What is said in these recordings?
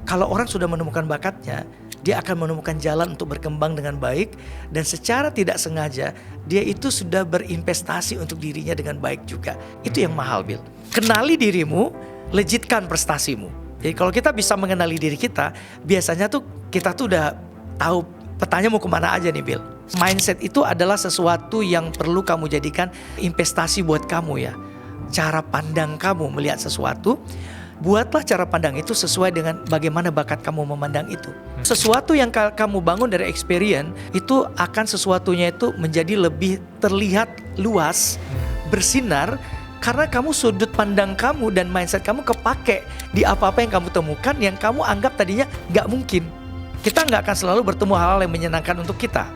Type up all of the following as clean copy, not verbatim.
Kalau orang sudah menemukan bakatnya, dia akan menemukan jalan untuk berkembang dengan baik, dan secara tidak sengaja dia itu sudah berinvestasi untuk dirinya dengan baik juga. Itu yang mahal, Bill. Kenali dirimu, legitkan prestasimu. Jadi kalau kita bisa mengenali diri kita, biasanya tuh kita tuh udah tahu petanya mau kemana aja nih, Bill. Mindset itu adalah sesuatu yang perlu kamu jadikan investasi buat kamu ya. Cara pandang kamu melihat sesuatu, buatlah cara pandang itu sesuai dengan bagaimana bakat kamu memandang itu. Sesuatu yang kamu bangun dari experience itu akan sesuatunya itu menjadi lebih terlihat luas, bersinar, karena kamu sudut pandang kamu dan mindset kamu kepake di apa-apa yang kamu temukan yang kamu anggap tadinya gak mungkin. Kita gak akan selalu bertemu hal-hal yang menyenangkan untuk kita.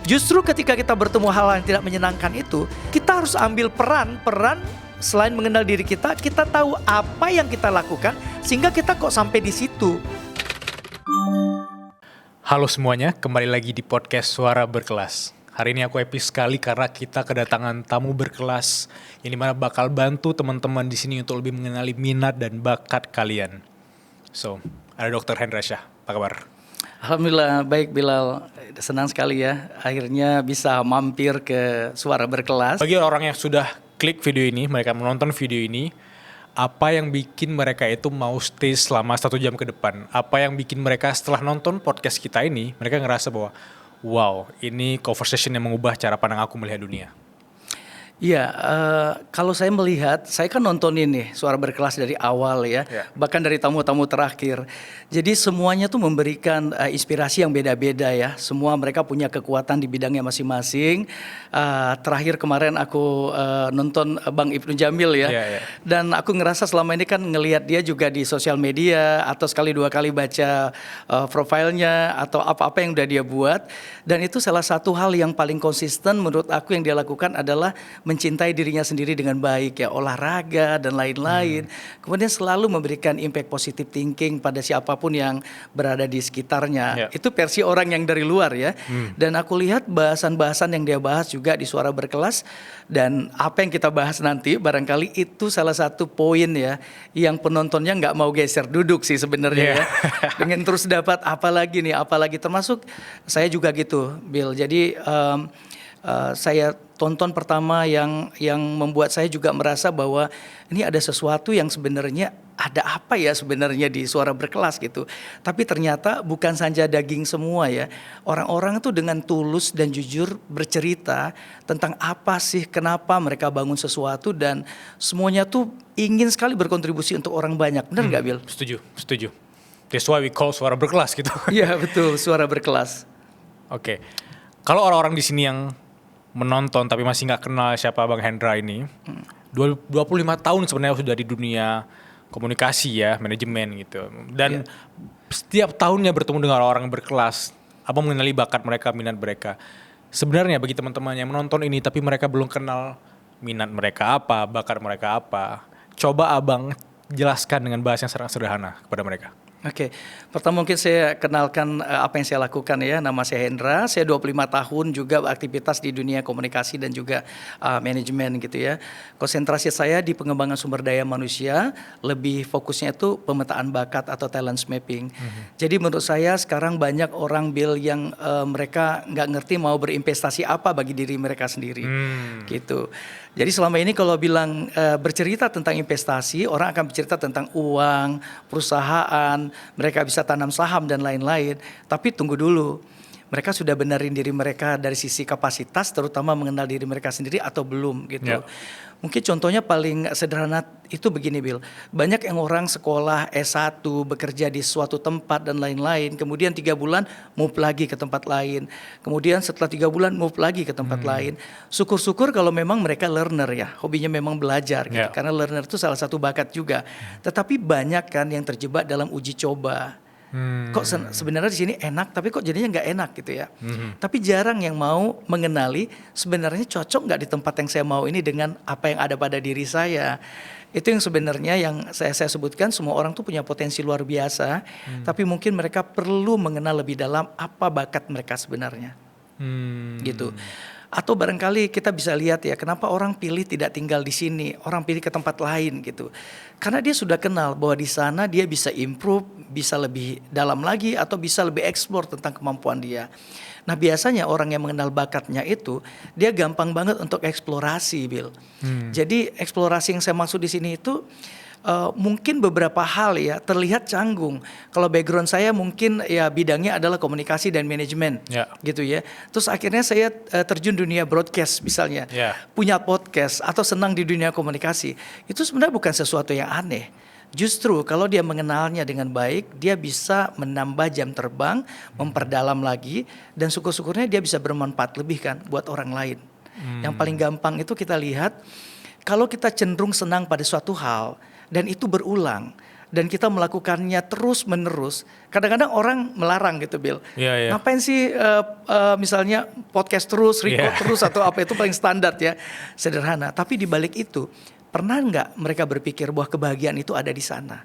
Justru ketika kita bertemu hal-hal yang tidak menyenangkan itu, kita harus ambil peran selain mengenal diri kita tahu apa yang kita lakukan sehingga kita kok sampai di situ. Halo semuanya, kembali lagi di podcast Suara Berkelas. Hari ini aku happy sekali karena kita kedatangan tamu berkelas yang dimana bakal bantu teman-teman di sini untuk lebih mengenali minat dan bakat kalian. So, ada Dr. Hendra Shah. Apa kabar? Alhamdulillah baik, Bilal. Senang sekali ya akhirnya bisa mampir ke Suara Berkelas. Bagi orang yang sudah klik video ini, mereka menonton video ini, apa yang bikin mereka itu mau stay selama 1 jam ke depan? Apa yang bikin mereka setelah nonton podcast kita ini, mereka ngerasa bahwa wow, ini conversation yang mengubah cara pandang aku melihat dunia. Iya, kalau saya melihat, saya kan nontonin nih Suara Berkelas dari awal ya, bahkan dari tamu-tamu terakhir. Jadi semuanya tuh memberikan inspirasi yang beda-beda ya. Semua mereka punya kekuatan di bidangnya masing-masing. Terakhir kemarin aku nonton Bang Ibnu Jamil ya, dan aku ngerasa selama ini kan ngelihat dia juga di sosial media atau sekali 2 kali baca profilnya atau apa-apa yang udah dia buat. Dan itu salah satu hal yang paling konsisten menurut aku yang dia lakukan adalah mencintai dirinya sendiri dengan baik ya, olahraga dan lain-lain. Kemudian selalu memberikan impact positive thinking pada siapapun yang berada di sekitarnya. Itu versi orang yang dari luar ya. Dan aku lihat bahasan-bahasan yang dia bahas juga di Suara Berkelas, dan apa yang kita bahas nanti barangkali itu salah satu poin ya yang penontonnya nggak mau geser duduk sih sebenarnya ya. Pengen terus dapat apa lagi termasuk saya juga gitu, Bill. Jadi saya tonton pertama yang membuat saya juga merasa bahwa ini ada sesuatu yang sebenarnya ada apa ya sebenarnya di Suara Berkelas gitu. Tapi ternyata bukan saja daging semua ya. Orang-orang tuh dengan tulus dan jujur bercerita tentang apa sih, kenapa mereka bangun sesuatu, dan semuanya tuh ingin sekali berkontribusi untuk orang banyak. Benar nggak, Bill? Setuju. That's why we call Suara Berkelas gitu. Iya betul, Suara Berkelas. Oke. Kalau orang-orang di sini yang menonton tapi masih nggak kenal siapa Bang Hendra ini, 25 tahun sebenarnya sudah di dunia komunikasi ya, manajemen gitu. Dan setiap tahunnya bertemu dengan orang berkelas, Abang mengenali bakat mereka, minat mereka. Sebenarnya bagi teman-teman yang menonton ini tapi mereka belum kenal minat mereka apa, bakat mereka apa, coba Abang jelaskan dengan bahasa yang sangat sederhana kepada mereka. Oke, pertama mungkin saya kenalkan apa yang saya lakukan ya. Nama saya Hendra, saya 25 tahun juga beraktivitas di dunia komunikasi dan juga manajemen gitu ya. Konsentrasi saya di pengembangan sumber daya manusia, lebih fokusnya itu pemetaan bakat atau talent mapping. Jadi menurut saya sekarang banyak orang, Bill, yang mereka nggak ngerti mau berinvestasi apa bagi diri mereka sendiri gitu. Jadi selama ini kalau bilang bercerita tentang investasi, orang akan bercerita tentang uang, perusahaan, mereka bisa tanam saham dan lain-lain. Tapi tunggu dulu, mereka sudah benarin diri mereka dari sisi kapasitas, terutama mengenal diri mereka sendiri atau belum gitu. Mungkin contohnya paling sederhana itu begini, Bill. Banyak yang orang sekolah S1, bekerja di suatu tempat dan lain-lain, kemudian 3 bulan move lagi ke tempat lain. Kemudian setelah 3 bulan move lagi ke tempat lain. Syukur-syukur kalau memang mereka learner ya, hobinya memang belajar gitu. Karena learner itu salah satu bakat juga. Tetapi banyak kan yang terjebak dalam uji coba. Kok sebenarnya di sini enak tapi kok jadinya nggak enak gitu ya. Tapi jarang yang mau mengenali sebenarnya cocok nggak di tempat yang saya mau ini dengan apa yang ada pada diri saya. Itu yang sebenarnya yang saya sebutkan, semua orang tuh punya potensi luar biasa, tapi mungkin mereka perlu mengenal lebih dalam apa bakat mereka sebenarnya. Gitu. Atau barangkali kita bisa lihat ya, kenapa orang pilih tidak tinggal di sini, orang pilih ke tempat lain gitu. Karena dia sudah kenal bahwa di sana dia bisa improve, bisa lebih dalam lagi, atau bisa lebih eksplor tentang kemampuan dia. Nah biasanya orang yang mengenal bakatnya itu, dia gampang banget untuk eksplorasi, Bill. Jadi eksplorasi yang saya maksud di sini itu, mungkin beberapa hal ya terlihat canggung. Kalau background saya mungkin ya bidangnya adalah komunikasi dan manajemen, gitu ya. Terus akhirnya saya terjun dunia broadcast misalnya, punya podcast atau senang di dunia komunikasi. Itu sebenarnya bukan sesuatu yang aneh. Justru kalau dia mengenalnya dengan baik, dia bisa menambah jam terbang, memperdalam lagi, dan syukur-syukurnya dia bisa bermanfaat lebih kan buat orang lain. Yang paling gampang itu kita lihat, kalau kita cenderung senang pada suatu hal, dan itu berulang dan kita melakukannya terus menerus, kadang-kadang orang melarang gitu, Bill. Ngapain sih misalnya podcast terus, record terus atau apa, itu paling standar ya, sederhana. Tapi di balik itu pernah nggak mereka berpikir bahwa kebahagiaan itu ada di sana?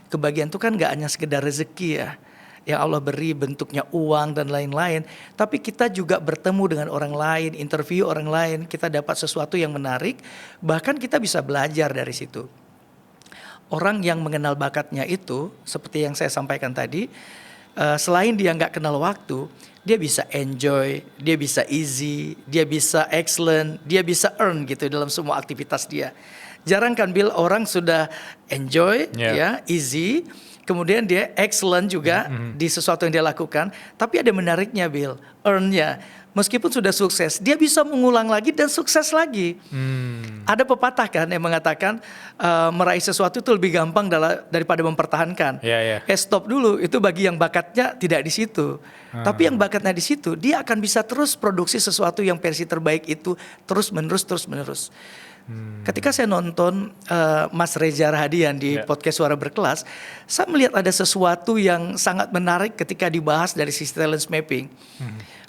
Kebahagiaan itu kan nggak hanya sekedar rezeki ya, yang Allah beri bentuknya uang dan lain-lain, tapi kita juga bertemu dengan orang lain, interview orang lain, kita dapat sesuatu yang menarik, bahkan kita bisa belajar dari situ. Orang yang mengenal bakatnya itu, seperti yang saya sampaikan tadi, selain dia nggak kenal waktu, dia bisa enjoy, dia bisa easy, dia bisa excellent, dia bisa earn gitu dalam semua aktivitas dia. Jarang kan, Bill, orang sudah enjoy, ya, easy, kemudian dia excellent juga di sesuatu yang dia lakukan. Tapi ada menariknya, Bill, earn-nya. Meskipun sudah sukses, dia bisa mengulang lagi dan sukses lagi. Ada pepatah kan yang mengatakan meraih sesuatu itu lebih gampang daripada mempertahankan. Stop dulu, itu bagi yang bakatnya tidak di situ. Tapi yang bakatnya di situ, dia akan bisa terus produksi sesuatu yang versi terbaik itu terus menerus. Ketika saya nonton Mas Reza Rahadian di podcast Suara Berkelas, saya melihat ada sesuatu yang sangat menarik ketika dibahas dari sisi talent mapping.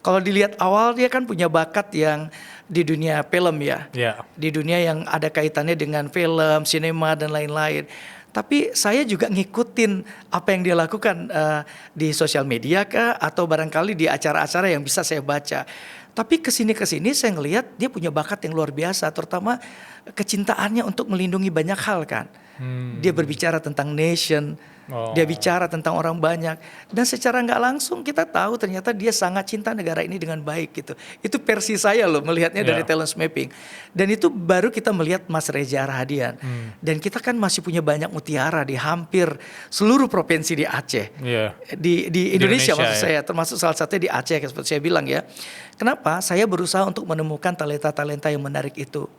Kalau dilihat awal, dia kan punya bakat yang di dunia film ya, di dunia yang ada kaitannya dengan film, sinema dan lain-lain. Tapi saya juga ngikutin apa yang dia lakukan di sosial media kah, atau barangkali di acara-acara yang bisa saya baca. Tapi kesini saya ngelihat dia punya bakat yang luar biasa, terutama kecintaannya untuk melindungi banyak hal kan. Dia berbicara tentang nation, dia bicara tentang orang banyak, dan secara nggak langsung kita tahu ternyata dia sangat cinta negara ini dengan baik gitu. Itu versi saya loh melihatnya dari talent mapping. Dan itu baru kita melihat Mas Reza Rahadian. Dan kita kan masih punya banyak mutiara di hampir seluruh provinsi di Aceh, di Indonesia maksud saya, termasuk salah satunya di Aceh seperti saya bilang ya. Kenapa? Saya berusaha untuk menemukan talenta-talenta yang menarik itu.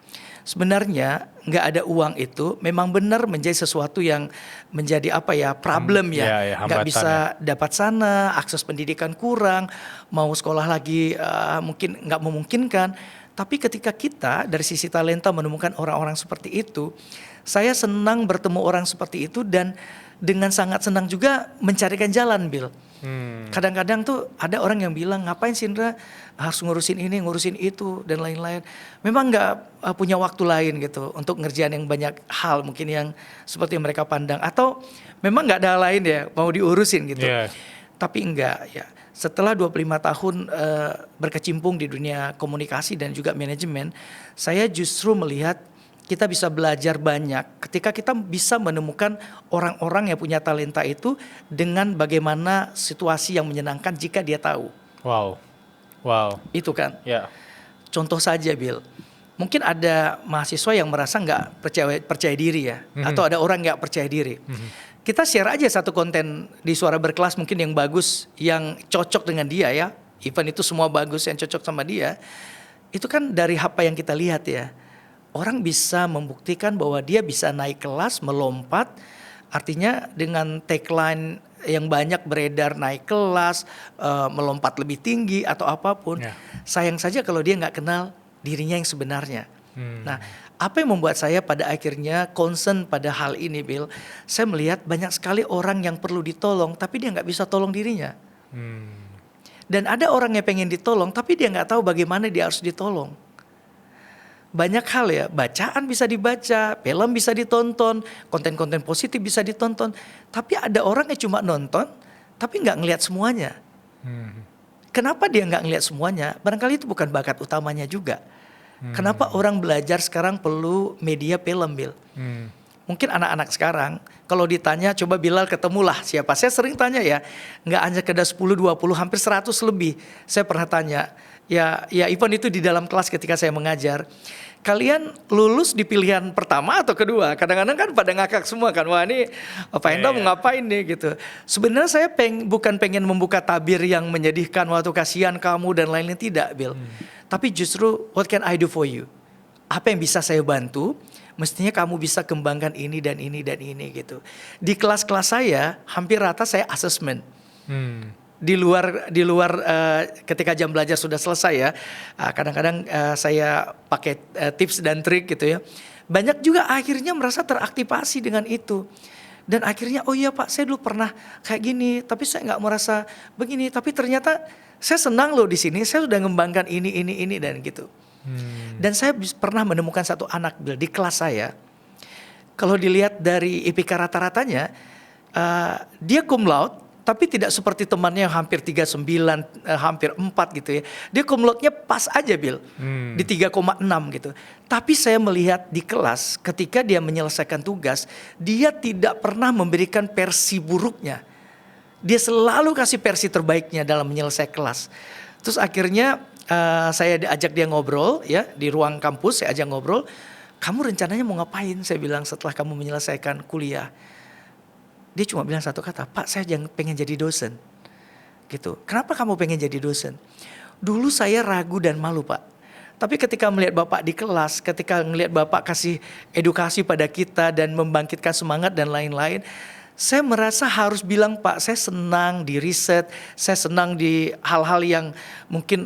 Sebenarnya nggak ada uang itu memang benar menjadi sesuatu yang menjadi problem ya, nggak bisa dapat sana, akses pendidikan kurang, mau sekolah lagi mungkin nggak memungkinkan. Tapi ketika kita dari sisi talenta menemukan orang-orang seperti itu, saya senang bertemu orang seperti itu dan dengan sangat senang juga mencarikan jalan, Bill. Kadang-kadang tuh ada orang yang bilang, ngapain sih Indra harus ngurusin ini, ngurusin itu dan lain-lain. Memang nggak punya waktu lain gitu untuk ngerjain yang banyak hal mungkin yang seperti yang mereka pandang, atau memang nggak ada hal lain ya mau diurusin gitu. Tapi enggak ya. Setelah 25 tahun berkecimpung di dunia komunikasi dan juga manajemen, saya justru melihat kita bisa belajar banyak ketika kita bisa menemukan orang-orang yang punya talenta itu dengan bagaimana situasi yang menyenangkan jika dia tahu. Wow. Itu kan. Contoh saja, Bill. Mungkin ada mahasiswa yang merasa nggak percaya diri ya, atau ada orang nggak percaya diri. Kita share aja satu konten di Suara Berkelas mungkin yang bagus, yang cocok dengan dia ya. Event itu semua bagus yang cocok sama dia. Itu kan dari apa yang kita lihat ya. Orang bisa membuktikan bahwa dia bisa naik kelas, melompat. Artinya dengan tagline yang banyak beredar, naik kelas, melompat lebih tinggi atau apapun. Sayang saja kalau dia nggak kenal dirinya yang sebenarnya. Nah, apa yang membuat saya pada akhirnya concern pada hal ini, Bill? Saya melihat banyak sekali orang yang perlu ditolong, tapi dia nggak bisa tolong dirinya. Dan ada orang yang pengen ditolong, tapi dia nggak tahu bagaimana dia harus ditolong. Banyak hal ya, bacaan bisa dibaca, film bisa ditonton, konten-konten positif bisa ditonton. Tapi ada orang yang cuma nonton, tapi nggak ngelihat semuanya. Kenapa dia nggak ngelihat semuanya? Barangkali itu bukan bakat utamanya juga. Kenapa orang belajar sekarang perlu media film, Bill? Mungkin anak-anak sekarang kalau ditanya, coba Bilal ketemulah siapa. Saya sering tanya ya, nggak hanya kedar 10, 20, hampir 100 lebih. Saya pernah tanya, ya even itu di dalam kelas ketika saya mengajar. Kalian lulus di pilihan pertama atau kedua? Kadang-kadang kan pada ngakak semua kan. Wah ini Pak Hendra mau ngapain nih gitu. Sebenarnya saya bukan pengen membuka tabir yang menyedihkan waktu kasihan kamu dan lain-lain, tidak, Bill. Tapi justru what can I do for you? Apa yang bisa saya bantu? Mestinya kamu bisa kembangkan ini dan ini dan ini gitu. Di kelas-kelas saya hampir rata saya assessment. Di luar ketika jam belajar sudah selesai ya, kadang-kadang saya pakai tips dan trik gitu ya. Banyak juga akhirnya merasa teraktivasi dengan itu. Dan akhirnya, oh iya Pak, saya dulu pernah kayak gini, tapi saya nggak merasa begini. Tapi ternyata saya senang loh di sini, saya sudah ngembangkan ini dan gitu. Dan saya pernah menemukan satu anak di kelas saya. Kalau dilihat dari IPK rata-ratanya, dia cum laude, tapi tidak seperti temannya yang hampir 39, hampir 4 gitu ya. Dia cum laude-nya pas aja, Bill, di 3,6 gitu. Tapi saya melihat di kelas ketika dia menyelesaikan tugas, dia tidak pernah memberikan versi buruknya. Dia selalu kasih versi terbaiknya dalam menyelesaikan kelas. Terus akhirnya saya diajak dia ngobrol ya di ruang kampus, saya ajak ngobrol. Kamu rencananya mau ngapain? Saya bilang setelah kamu menyelesaikan kuliah. Dia cuma bilang satu kata, Pak saya pengen jadi dosen. Gitu. Kenapa kamu pengen jadi dosen? Dulu saya ragu dan malu Pak. Tapi ketika melihat Bapak di kelas, ketika melihat Bapak kasih edukasi pada kita dan membangkitkan semangat dan lain-lain, saya merasa harus bilang Pak, saya senang di riset, saya senang di hal-hal yang mungkin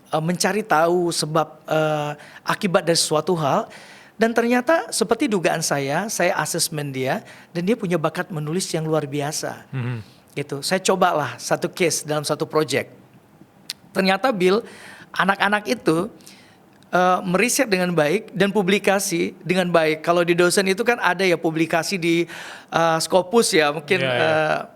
mencari tahu sebab akibat dari suatu hal. Dan ternyata seperti dugaan saya asesmen dia dan dia punya bakat menulis yang luar biasa. Gitu. Saya cobalah satu case dalam satu project. Ternyata Bill, anak-anak itu meriset dengan baik dan publikasi dengan baik. Kalau di dosen itu kan ada ya publikasi di Scopus ya, mungkin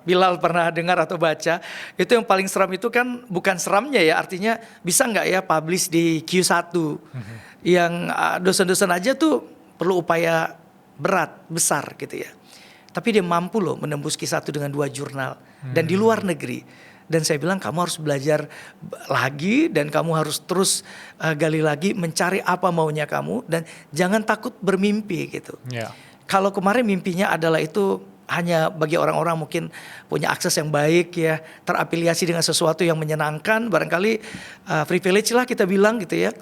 Bilal pernah dengar atau baca. Itu yang paling seram itu kan bukan seramnya ya, artinya bisa nggak ya publish di Q1. Yang dosen-dosen aja tuh perlu upaya besar gitu ya. Tapi dia mampu loh menembus Q1 dengan 2 jurnal dan di luar negeri. Dan saya bilang kamu harus belajar lagi dan kamu harus terus gali lagi, mencari apa maunya kamu dan jangan takut bermimpi gitu. Kalau kemarin mimpinya adalah itu hanya bagi orang-orang mungkin punya akses yang baik ya, terafiliasi dengan sesuatu yang menyenangkan, barangkali privilege lah kita bilang gitu ya.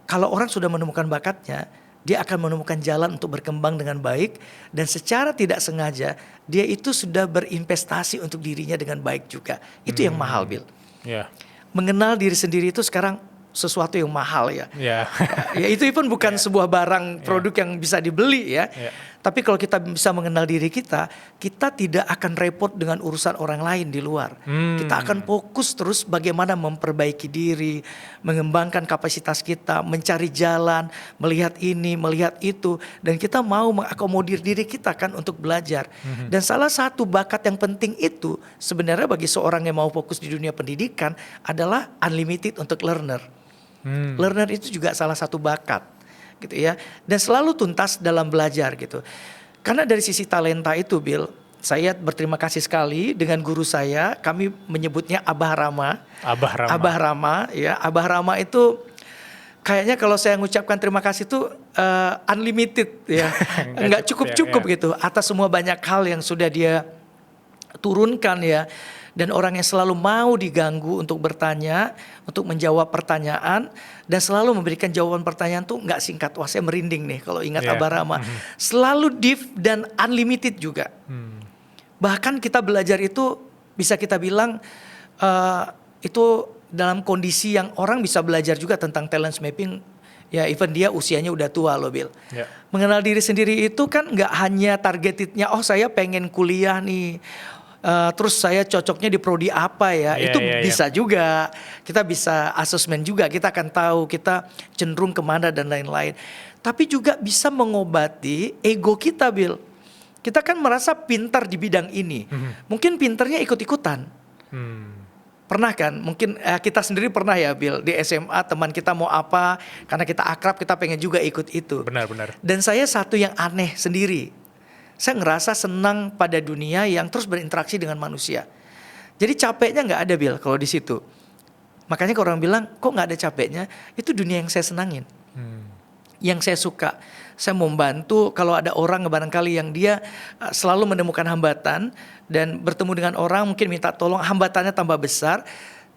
Kalau orang sudah menemukan bakatnya, dia akan menemukan jalan untuk berkembang dengan baik dan secara tidak sengaja dia itu sudah berinvestasi untuk dirinya dengan baik juga. Itu yang mahal, Bill. Mengenal diri sendiri itu sekarang sesuatu yang mahal ya. Ya itu pun bukan sebuah barang produk yang bisa dibeli ya. Tapi kalau kita bisa mengenal diri kita tidak akan repot dengan urusan orang lain di luar. Kita akan fokus terus bagaimana memperbaiki diri, mengembangkan kapasitas kita, mencari jalan, melihat ini, melihat itu. Dan kita mau mengakomodir diri kita kan untuk belajar. Dan salah satu bakat yang penting itu sebenarnya bagi seorang yang mau fokus di dunia pendidikan adalah unlimited untuk learner. Learner itu juga salah satu bakat. Gitu ya, dan selalu tuntas dalam belajar gitu. Karena dari sisi talenta itu, Bill, saya berterima kasih sekali dengan guru saya. Kami menyebutnya Abah Rama. Abah Rama, ya. Abah Rama itu kayaknya kalau saya mengucapkan terima kasih itu unlimited ya, nggak cukup gitu atas semua banyak hal yang sudah dia turunkan ya. Dan orang yang selalu mau diganggu untuk bertanya, untuk menjawab pertanyaan, dan selalu memberikan jawaban pertanyaan tuh nggak singkat. Wah saya merinding nih kalau ingat Abah Rama. Selalu deep dan unlimited juga. Bahkan kita belajar itu bisa kita bilang itu dalam kondisi yang orang bisa belajar juga tentang talent mapping. Ya even dia usianya udah tua loh Bill. Mengenal diri sendiri itu kan nggak hanya targetednya, oh saya pengen kuliah nih. Terus saya cocoknya di prodi apa ya, itu bisa juga. Kita bisa asesmen juga, kita akan tahu kita cenderung kemana dan lain-lain. Tapi juga bisa mengobati ego kita, Bill. Kita kan merasa pintar di bidang ini. Mungkin pintarnya ikut-ikutan. Pernah kan, mungkin kita sendiri pernah ya Bill, di SMA teman kita mau apa, karena kita akrab kita pengen juga ikut itu. Benar. Dan saya satu yang aneh sendiri, saya ngerasa senang pada dunia yang terus berinteraksi dengan manusia. Jadi capeknya nggak ada Bill kalau di situ. Makanya kalau orang bilang kok nggak ada capeknya, itu dunia yang saya senangin, yang saya suka. Saya mau membantu kalau ada orang barangkali yang dia selalu menemukan hambatan dan bertemu dengan orang mungkin minta tolong, hambatannya tambah besar.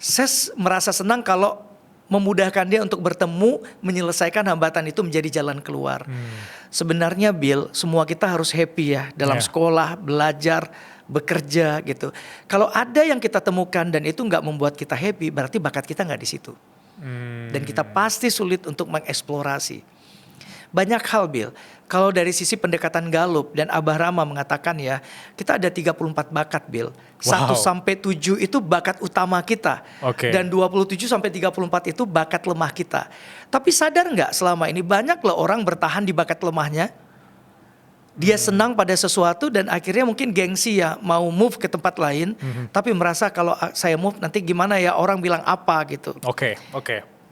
Saya merasa senang kalau memudahkan dia untuk bertemu, menyelesaikan hambatan itu menjadi jalan keluar. Sebenarnya Bill, semua kita harus happy ya dalam sekolah, belajar, bekerja gitu. Kalau ada yang kita temukan dan itu nggak membuat kita happy, berarti bakat kita nggak di situ. Dan kita pasti sulit untuk mengeksplorasi. Banyak hal Bill, kalau dari sisi pendekatan Gallup dan Abah Rama mengatakan ya, kita ada 34 bakat Bill. 1 sampai 7 itu bakat utama kita. Dan 27 sampai 34 itu bakat lemah kita. Tapi sadar nggak selama ini banyak loh orang bertahan di bakat lemahnya. Dia senang pada sesuatu dan akhirnya mungkin gengsi ya mau move ke tempat lain. Tapi merasa kalau saya move nanti gimana ya orang bilang apa gitu. Oke.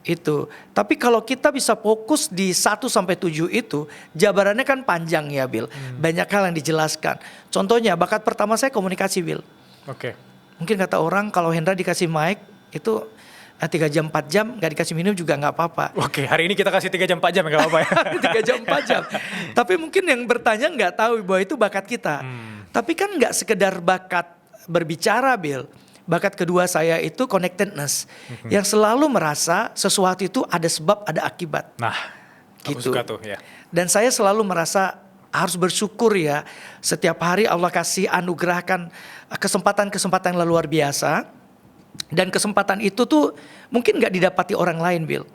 Itu. Tapi kalau kita bisa fokus di 1 sampai 7 itu, jabarannya kan panjang ya Bill. Banyak hal yang dijelaskan. Contohnya bakat pertama saya komunikasi Bill. Mungkin kata orang kalau Hendra dikasih mic itu 3 jam 4 jam gak dikasih minum juga gak apa-apa. Hari ini kita kasih 3 jam 4 jam gak apa-apa ya. 3 jam 4 jam. Tapi mungkin yang bertanya gak tahu bahwa itu bakat kita. Tapi kan gak sekedar bakat berbicara Bill. Bakat kedua saya itu connectedness, yang selalu merasa sesuatu itu ada sebab, ada akibat. Nah, gitu. Aku suka tuh ya. Dan saya selalu merasa harus bersyukur ya, setiap hari Allah kasih anugerahkan kesempatan-kesempatan yang luar biasa. Dan kesempatan itu tuh mungkin gak didapati orang lain Bill.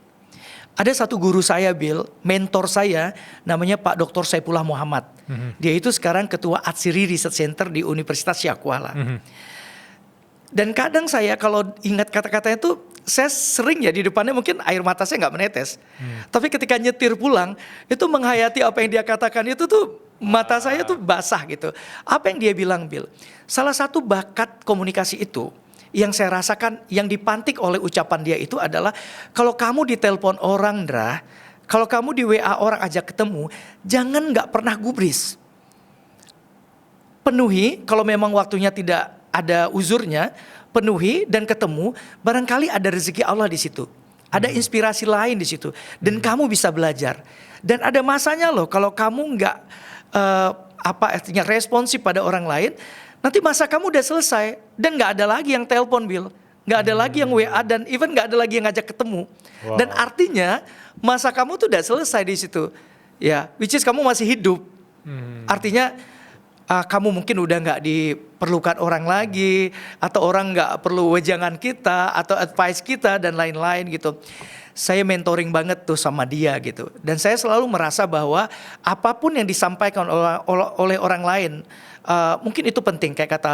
Ada satu guru saya Bill, mentor saya, namanya Pak Dr. Saifullah Muhammad. Dia itu sekarang ketua Atsiri Research Center di Universitas Syakuala. Dan kadang saya kalau ingat kata-katanya itu, saya sering ya di depannya mungkin air mata saya nggak menetes. Tapi ketika nyetir pulang, itu menghayati apa yang dia katakan itu tuh mata saya tuh basah gitu. Apa yang dia bilang Bill? Salah satu bakat komunikasi itu yang saya rasakan, yang dipantik oleh ucapan dia itu adalah kalau kamu ditelepon orang Dra, kalau kamu di WA orang ajak ketemu, jangan nggak pernah gubris. Penuhi kalau memang waktunya tidak ada uzurnya, penuhi dan ketemu, barangkali ada rezeki Allah di situ. Ada inspirasi lain di situ dan kamu bisa belajar. Dan ada masanya loh kalau kamu nggak artinya responsif pada orang lain, nanti masa kamu udah selesai dan nggak ada lagi yang telepon Bill, nggak ada lagi yang WA dan even nggak ada lagi yang ngajak ketemu. Dan artinya masa kamu tuh udah selesai di situ. Ya, which is kamu masih hidup. Artinya kamu mungkin udah nggak diperlukan orang lagi, atau orang nggak perlu wejangan kita atau advice kita dan lain-lain gitu. Saya mentoring banget tuh sama dia gitu, dan saya selalu merasa bahwa apapun yang disampaikan oleh orang lain mungkin itu penting kayak kata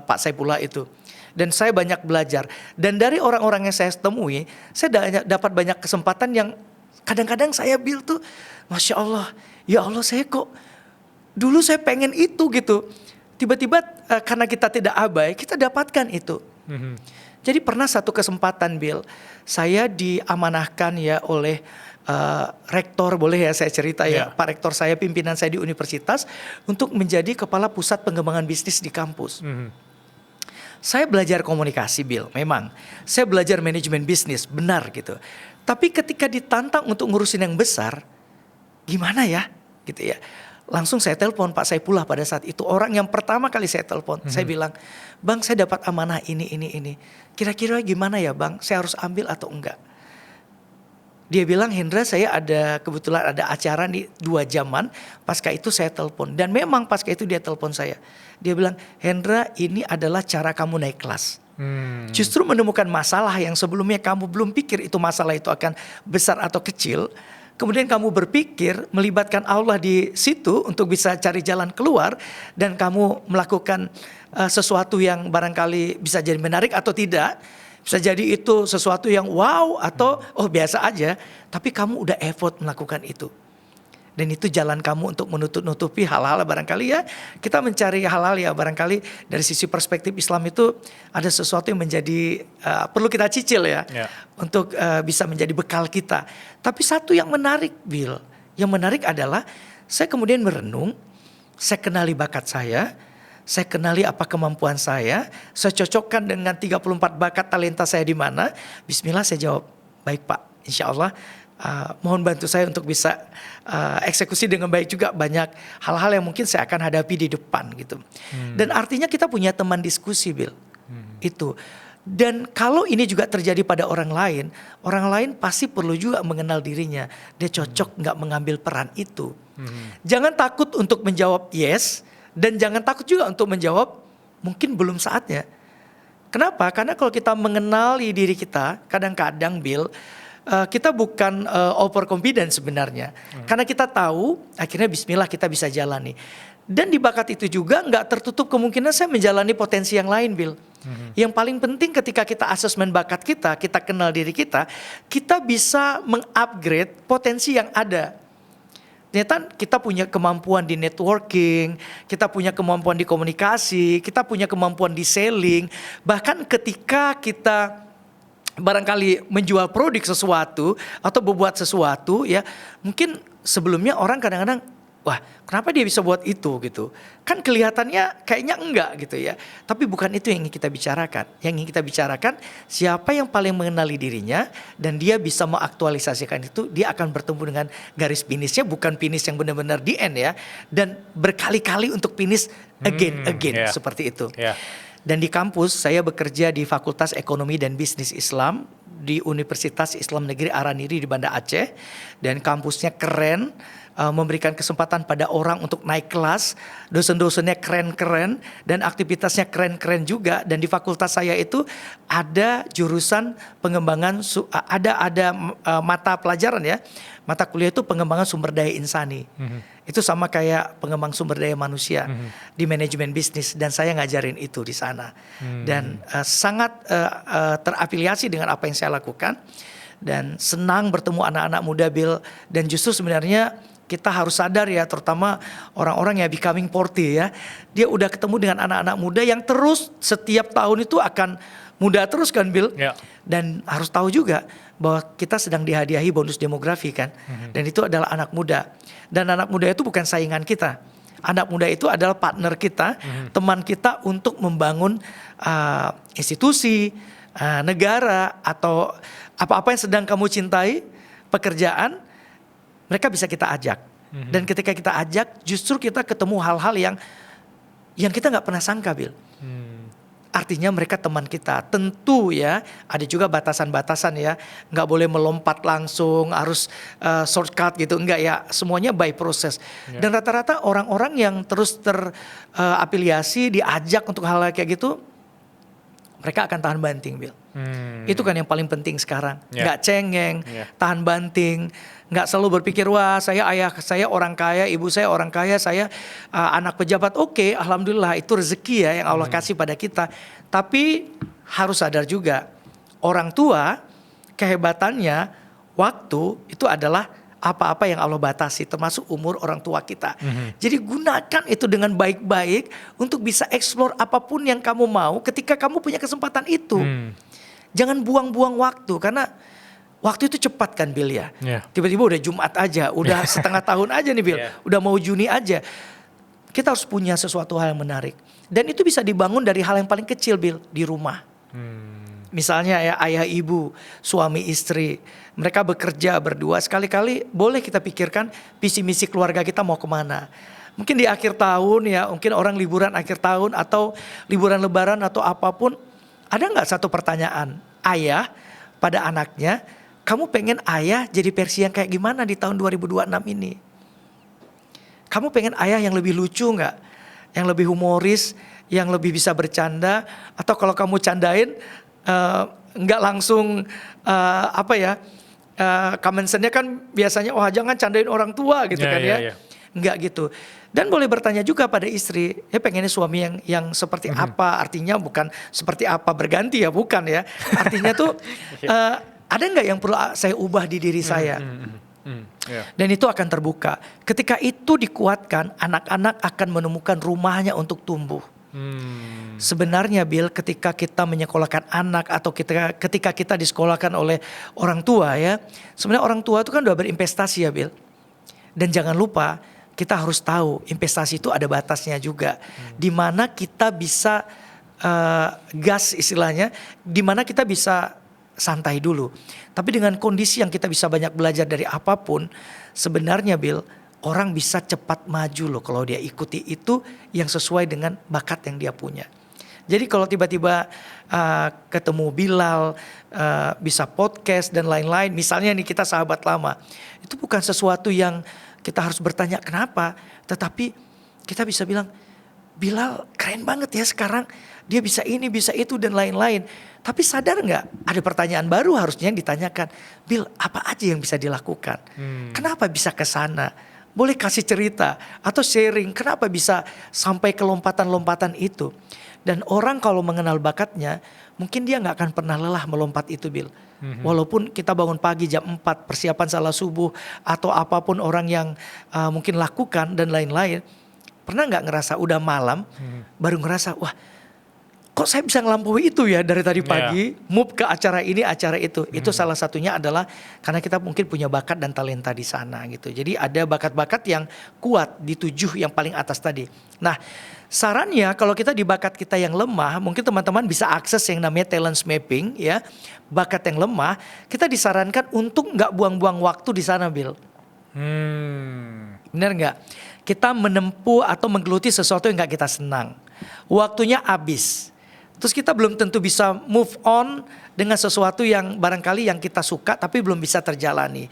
Pak Saifullah itu. Dan saya banyak belajar, dan dari orang-orang yang saya temui, saya dapat banyak kesempatan yang kadang-kadang saya Bill tuh, Masya Allah, ya Allah saya kok dulu saya pengen itu gitu. Tiba-tiba karena kita tidak abai, kita dapatkan itu. Jadi pernah satu kesempatan Bill, saya diamanahkan ya oleh rektor, boleh ya saya cerita ya, Pak Rektor saya, pimpinan saya di universitas, untuk menjadi kepala pusat pengembangan bisnis di kampus. Saya belajar komunikasi Bill, memang. Saya belajar manajemen bisnis, benar gitu. Tapi ketika ditantang untuk ngurusin yang besar, gimana ya gitu ya. Langsung saya telepon Pak Saifullah pada saat itu. Orang yang pertama kali saya telepon. Saya bilang, Bang saya dapat amanah ini. Kira-kira gimana ya Bang? Saya harus ambil atau enggak? Dia bilang, Hendra saya kebetulan ada acara nih 2 jaman. Pasca itu saya telepon. Dan memang pasca itu dia telepon saya. Dia bilang, Hendra ini adalah cara kamu naik kelas. Justru menemukan masalah yang sebelumnya kamu belum pikir itu masalah itu akan besar atau kecil. Kemudian kamu berpikir melibatkan Allah di situ untuk bisa cari jalan keluar, dan kamu melakukan sesuatu yang barangkali bisa jadi menarik atau tidak. Bisa jadi itu sesuatu yang wow atau biasa aja, tapi kamu udah effort melakukan itu. Dan itu jalan kamu untuk menutup-nutupi hal-hal barangkali ya. Kita mencari hal-hal ya barangkali dari sisi perspektif Islam itu ada sesuatu yang menjadi perlu kita cicil ya. Untuk bisa menjadi bekal kita. Tapi satu yang menarik Bill. Yang menarik adalah saya kemudian merenung. Saya kenali bakat saya kenali apa kemampuan saya cocokkan dengan 34 bakat talenta saya di mana. Bismillah saya jawab, baik Pak, insya Allah mohon bantu saya untuk bisa eksekusi dengan baik juga banyak hal-hal yang mungkin saya akan hadapi di depan gitu. Dan artinya kita punya teman diskusi Bill, itu. Dan kalau ini juga terjadi pada orang lain pasti perlu juga mengenal dirinya. Dia cocok nggak mengambil peran itu. Jangan takut untuk menjawab yes. Dan jangan takut juga untuk menjawab mungkin belum saatnya. Kenapa? Karena kalau kita mengenali diri kita, kadang-kadang Bill, kita bukan overconfident sebenarnya. Karena kita tahu akhirnya bismillah kita bisa jalani. Dan di bakat itu juga nggak tertutup kemungkinan saya menjalani potensi yang lain Bill. Yang paling penting ketika kita asesmen bakat kita kenal diri kita bisa mengupgrade potensi yang ada. Ternyata kita punya kemampuan di networking, kita punya kemampuan di komunikasi, kita punya kemampuan di selling. Bahkan ketika kita barangkali menjual produk sesuatu atau berbuat sesuatu ya, mungkin sebelumnya orang kadang-kadang, wah kenapa dia bisa buat itu gitu. Kan kelihatannya kayaknya enggak gitu ya. Tapi bukan itu yang ingin kita bicarakan. Yang ingin kita bicarakan siapa yang paling mengenali dirinya dan dia bisa mengaktualisasikan itu. Dia akan bertemu dengan garis finishnya, bukan finish yang benar-benar di end ya. Dan berkali-kali untuk finish again seperti itu. Dan di kampus saya bekerja di Fakultas Ekonomi dan Bisnis Islam di Universitas Islam Negeri Araniri di Banda Aceh. Dan kampusnya keren, memberikan kesempatan pada orang untuk naik kelas, dosen-dosennya keren-keren dan aktivitasnya keren-keren juga. Dan di fakultas saya itu ada jurusan pengembangan, ada mata pelajaran ya, mata kuliah itu pengembangan sumber daya insani. Itu sama kayak pengembang sumber daya manusia di manajemen bisnis, dan saya ngajarin itu di sana. Dan sangat terafiliasi dengan apa yang saya lakukan dan senang bertemu anak-anak muda Bill. Dan justru sebenarnya kita harus sadar ya, terutama orang-orang yang becoming 40 ya. Dia udah ketemu dengan anak-anak muda yang terus setiap tahun itu akan muda terus kan Bill. Dan harus tahu juga bahwa kita sedang dihadiahi bonus demografi kan. Dan itu adalah anak muda. Dan anak muda itu bukan saingan kita. Anak muda itu adalah partner kita, teman kita untuk membangun institusi, negara, atau apa-apa yang sedang kamu cintai, pekerjaan, mereka bisa kita ajak. Dan ketika kita ajak, justru kita ketemu hal-hal yang kita gak pernah sangka Bill. Artinya mereka teman kita. Tentu ya, ada juga batasan-batasan ya. Gak boleh melompat langsung, harus shortcut gitu. Enggak ya, semuanya by proses. Dan rata-rata orang-orang yang terus terafiliasi, diajak untuk hal-hal kayak gitu, mereka akan tahan banting Bill. Itu kan yang paling penting sekarang. Gak cengeng, tahan banting. Gak selalu berpikir, wah ayah saya orang kaya, ibu saya orang kaya, saya anak pejabat. Oke, alhamdulillah itu rezeki ya yang Allah kasih pada kita. Tapi harus sadar juga, orang tua kehebatannya waktu itu adalah apa-apa yang Allah batasi, termasuk umur orang tua kita. Jadi gunakan itu dengan baik-baik untuk bisa explore apapun yang kamu mau ketika kamu punya kesempatan itu. Jangan buang-buang waktu, karena waktu itu cepat kan Bill ya. Tiba-tiba udah Jumat aja, udah setengah tahun aja nih Bill, udah mau Juni aja. Kita harus punya sesuatu hal yang menarik. Dan itu bisa dibangun dari hal yang paling kecil Bill, di rumah. Misalnya ya ayah ibu, suami istri, mereka bekerja berdua, sekali-kali boleh kita pikirkan visi misi keluarga kita mau kemana. Mungkin di akhir tahun ya, mungkin orang liburan akhir tahun atau liburan lebaran atau apapun. Ada gak satu pertanyaan ayah pada anaknya, kamu pengen ayah jadi versi yang kayak gimana di tahun 2026 ini? Kamu pengen ayah yang lebih lucu gak? Yang lebih humoris, yang lebih bisa bercanda? Atau kalau kamu candain nggak langsung comments-nya kan biasanya jangan candain orang tua gitu kan ya. Nggak gitu. Dan boleh bertanya juga pada istri, ya pengennya suami yang seperti apa? Artinya bukan seperti apa berganti ya, bukan ya. Artinya tuh ada nggak yang perlu saya ubah di diri saya? Dan itu akan terbuka. Ketika itu dikuatkan, anak-anak akan menemukan rumahnya untuk tumbuh. Sebenarnya Bill, ketika kita menyekolahkan anak atau ketika kita disekolahkan oleh orang tua ya, sebenarnya orang tua itu kan udah berinvestasi ya Bill. Dan jangan lupa kita harus tahu investasi itu ada batasnya juga. Di mana kita bisa gas istilahnya, di mana kita bisa santai dulu. Tapi dengan kondisi yang kita bisa banyak belajar dari apapun, sebenarnya Bill, orang bisa cepat maju loh kalau dia ikuti itu yang sesuai dengan bakat yang dia punya. Jadi kalau tiba-tiba ketemu Bilal, bisa podcast dan lain-lain, misalnya nih kita sahabat lama, itu bukan sesuatu yang kita harus bertanya kenapa, tetapi kita bisa bilang, Bilal keren banget ya sekarang, dia bisa ini, bisa itu dan lain-lain. Tapi sadar nggak? Ada pertanyaan baru harusnya yang ditanyakan. Bil, apa aja yang bisa dilakukan? Kenapa bisa ke sana? Boleh kasih cerita atau sharing. Kenapa bisa sampai ke lompatan-lompatan itu? Dan orang kalau mengenal bakatnya, mungkin dia nggak akan pernah lelah melompat itu, Bil. Walaupun kita bangun pagi jam 4, persiapan salat subuh atau apapun orang yang mungkin lakukan dan lain-lain. Pernah nggak ngerasa udah malam, baru ngerasa, wah, kok saya bisa ngelampaui itu ya dari tadi pagi, move ke acara ini, acara itu. Itu salah satunya adalah karena kita mungkin punya bakat dan talenta di sana gitu. Jadi ada bakat-bakat yang kuat di 7 yang paling atas tadi. Nah, sarannya kalau kita di bakat kita yang lemah, mungkin teman-teman bisa akses yang namanya talent mapping ya. Bakat yang lemah, kita disarankan untuk nggak buang-buang waktu di sana, Bill. Benar nggak? Kita menempuh atau menggeluti sesuatu yang nggak kita senang. Waktunya habis. Terus kita belum tentu bisa move on dengan sesuatu yang barangkali yang kita suka tapi belum bisa terjalani.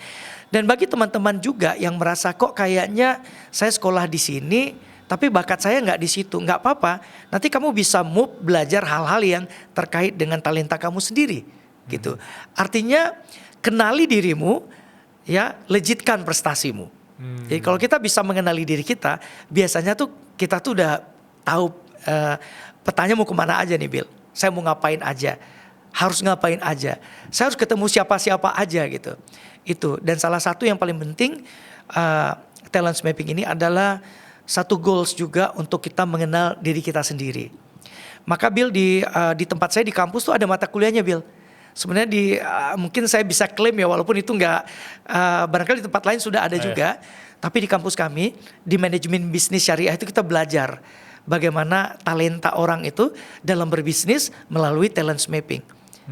Dan bagi teman-teman juga yang merasa kok kayaknya saya sekolah di sini tapi bakat saya nggak di situ, nggak apa-apa. Nanti kamu bisa move belajar hal-hal yang terkait dengan talenta kamu sendiri, gitu. Artinya kenali dirimu, ya, legitkan prestasimu. Jadi kalau kita bisa mengenali diri kita, biasanya tuh kita tuh udah tahu petanya mau kemana aja nih Bill. Saya mau ngapain aja, harus ngapain aja. Saya harus ketemu siapa-siapa aja gitu. Itu, dan salah satu yang paling penting talent mapping ini adalah satu goals juga untuk kita mengenal diri kita sendiri. Maka Bill di tempat saya di kampus tuh ada mata kuliahnya Bill. Sebenarnya mungkin saya bisa klaim ya walaupun itu nggak barangkali di tempat lain sudah ada juga. Tapi di kampus kami di manajemen bisnis syariah itu kita belajar bagaimana talenta orang itu dalam berbisnis melalui talent mapping.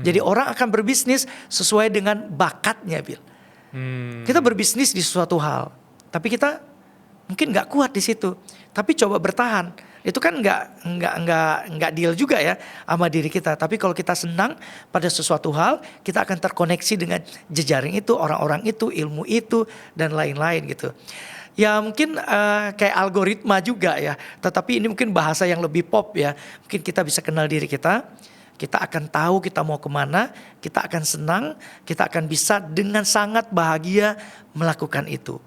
Jadi orang akan berbisnis sesuai dengan bakatnya, Bill. Kita berbisnis di suatu hal, tapi kita mungkin nggak kuat di situ. Tapi coba bertahan. Itu kan nggak deal juga ya sama diri kita. Tapi kalau kita senang pada sesuatu hal, kita akan terkoneksi dengan jejaring itu, orang-orang itu, ilmu itu, dan lain-lain gitu. Ya mungkin kayak algoritma juga ya. Tetapi ini mungkin bahasa yang lebih pop ya. Mungkin kita bisa kenal diri kita. Kita akan tahu kita mau kemana. Kita akan senang. Kita akan bisa dengan sangat bahagia melakukan itu.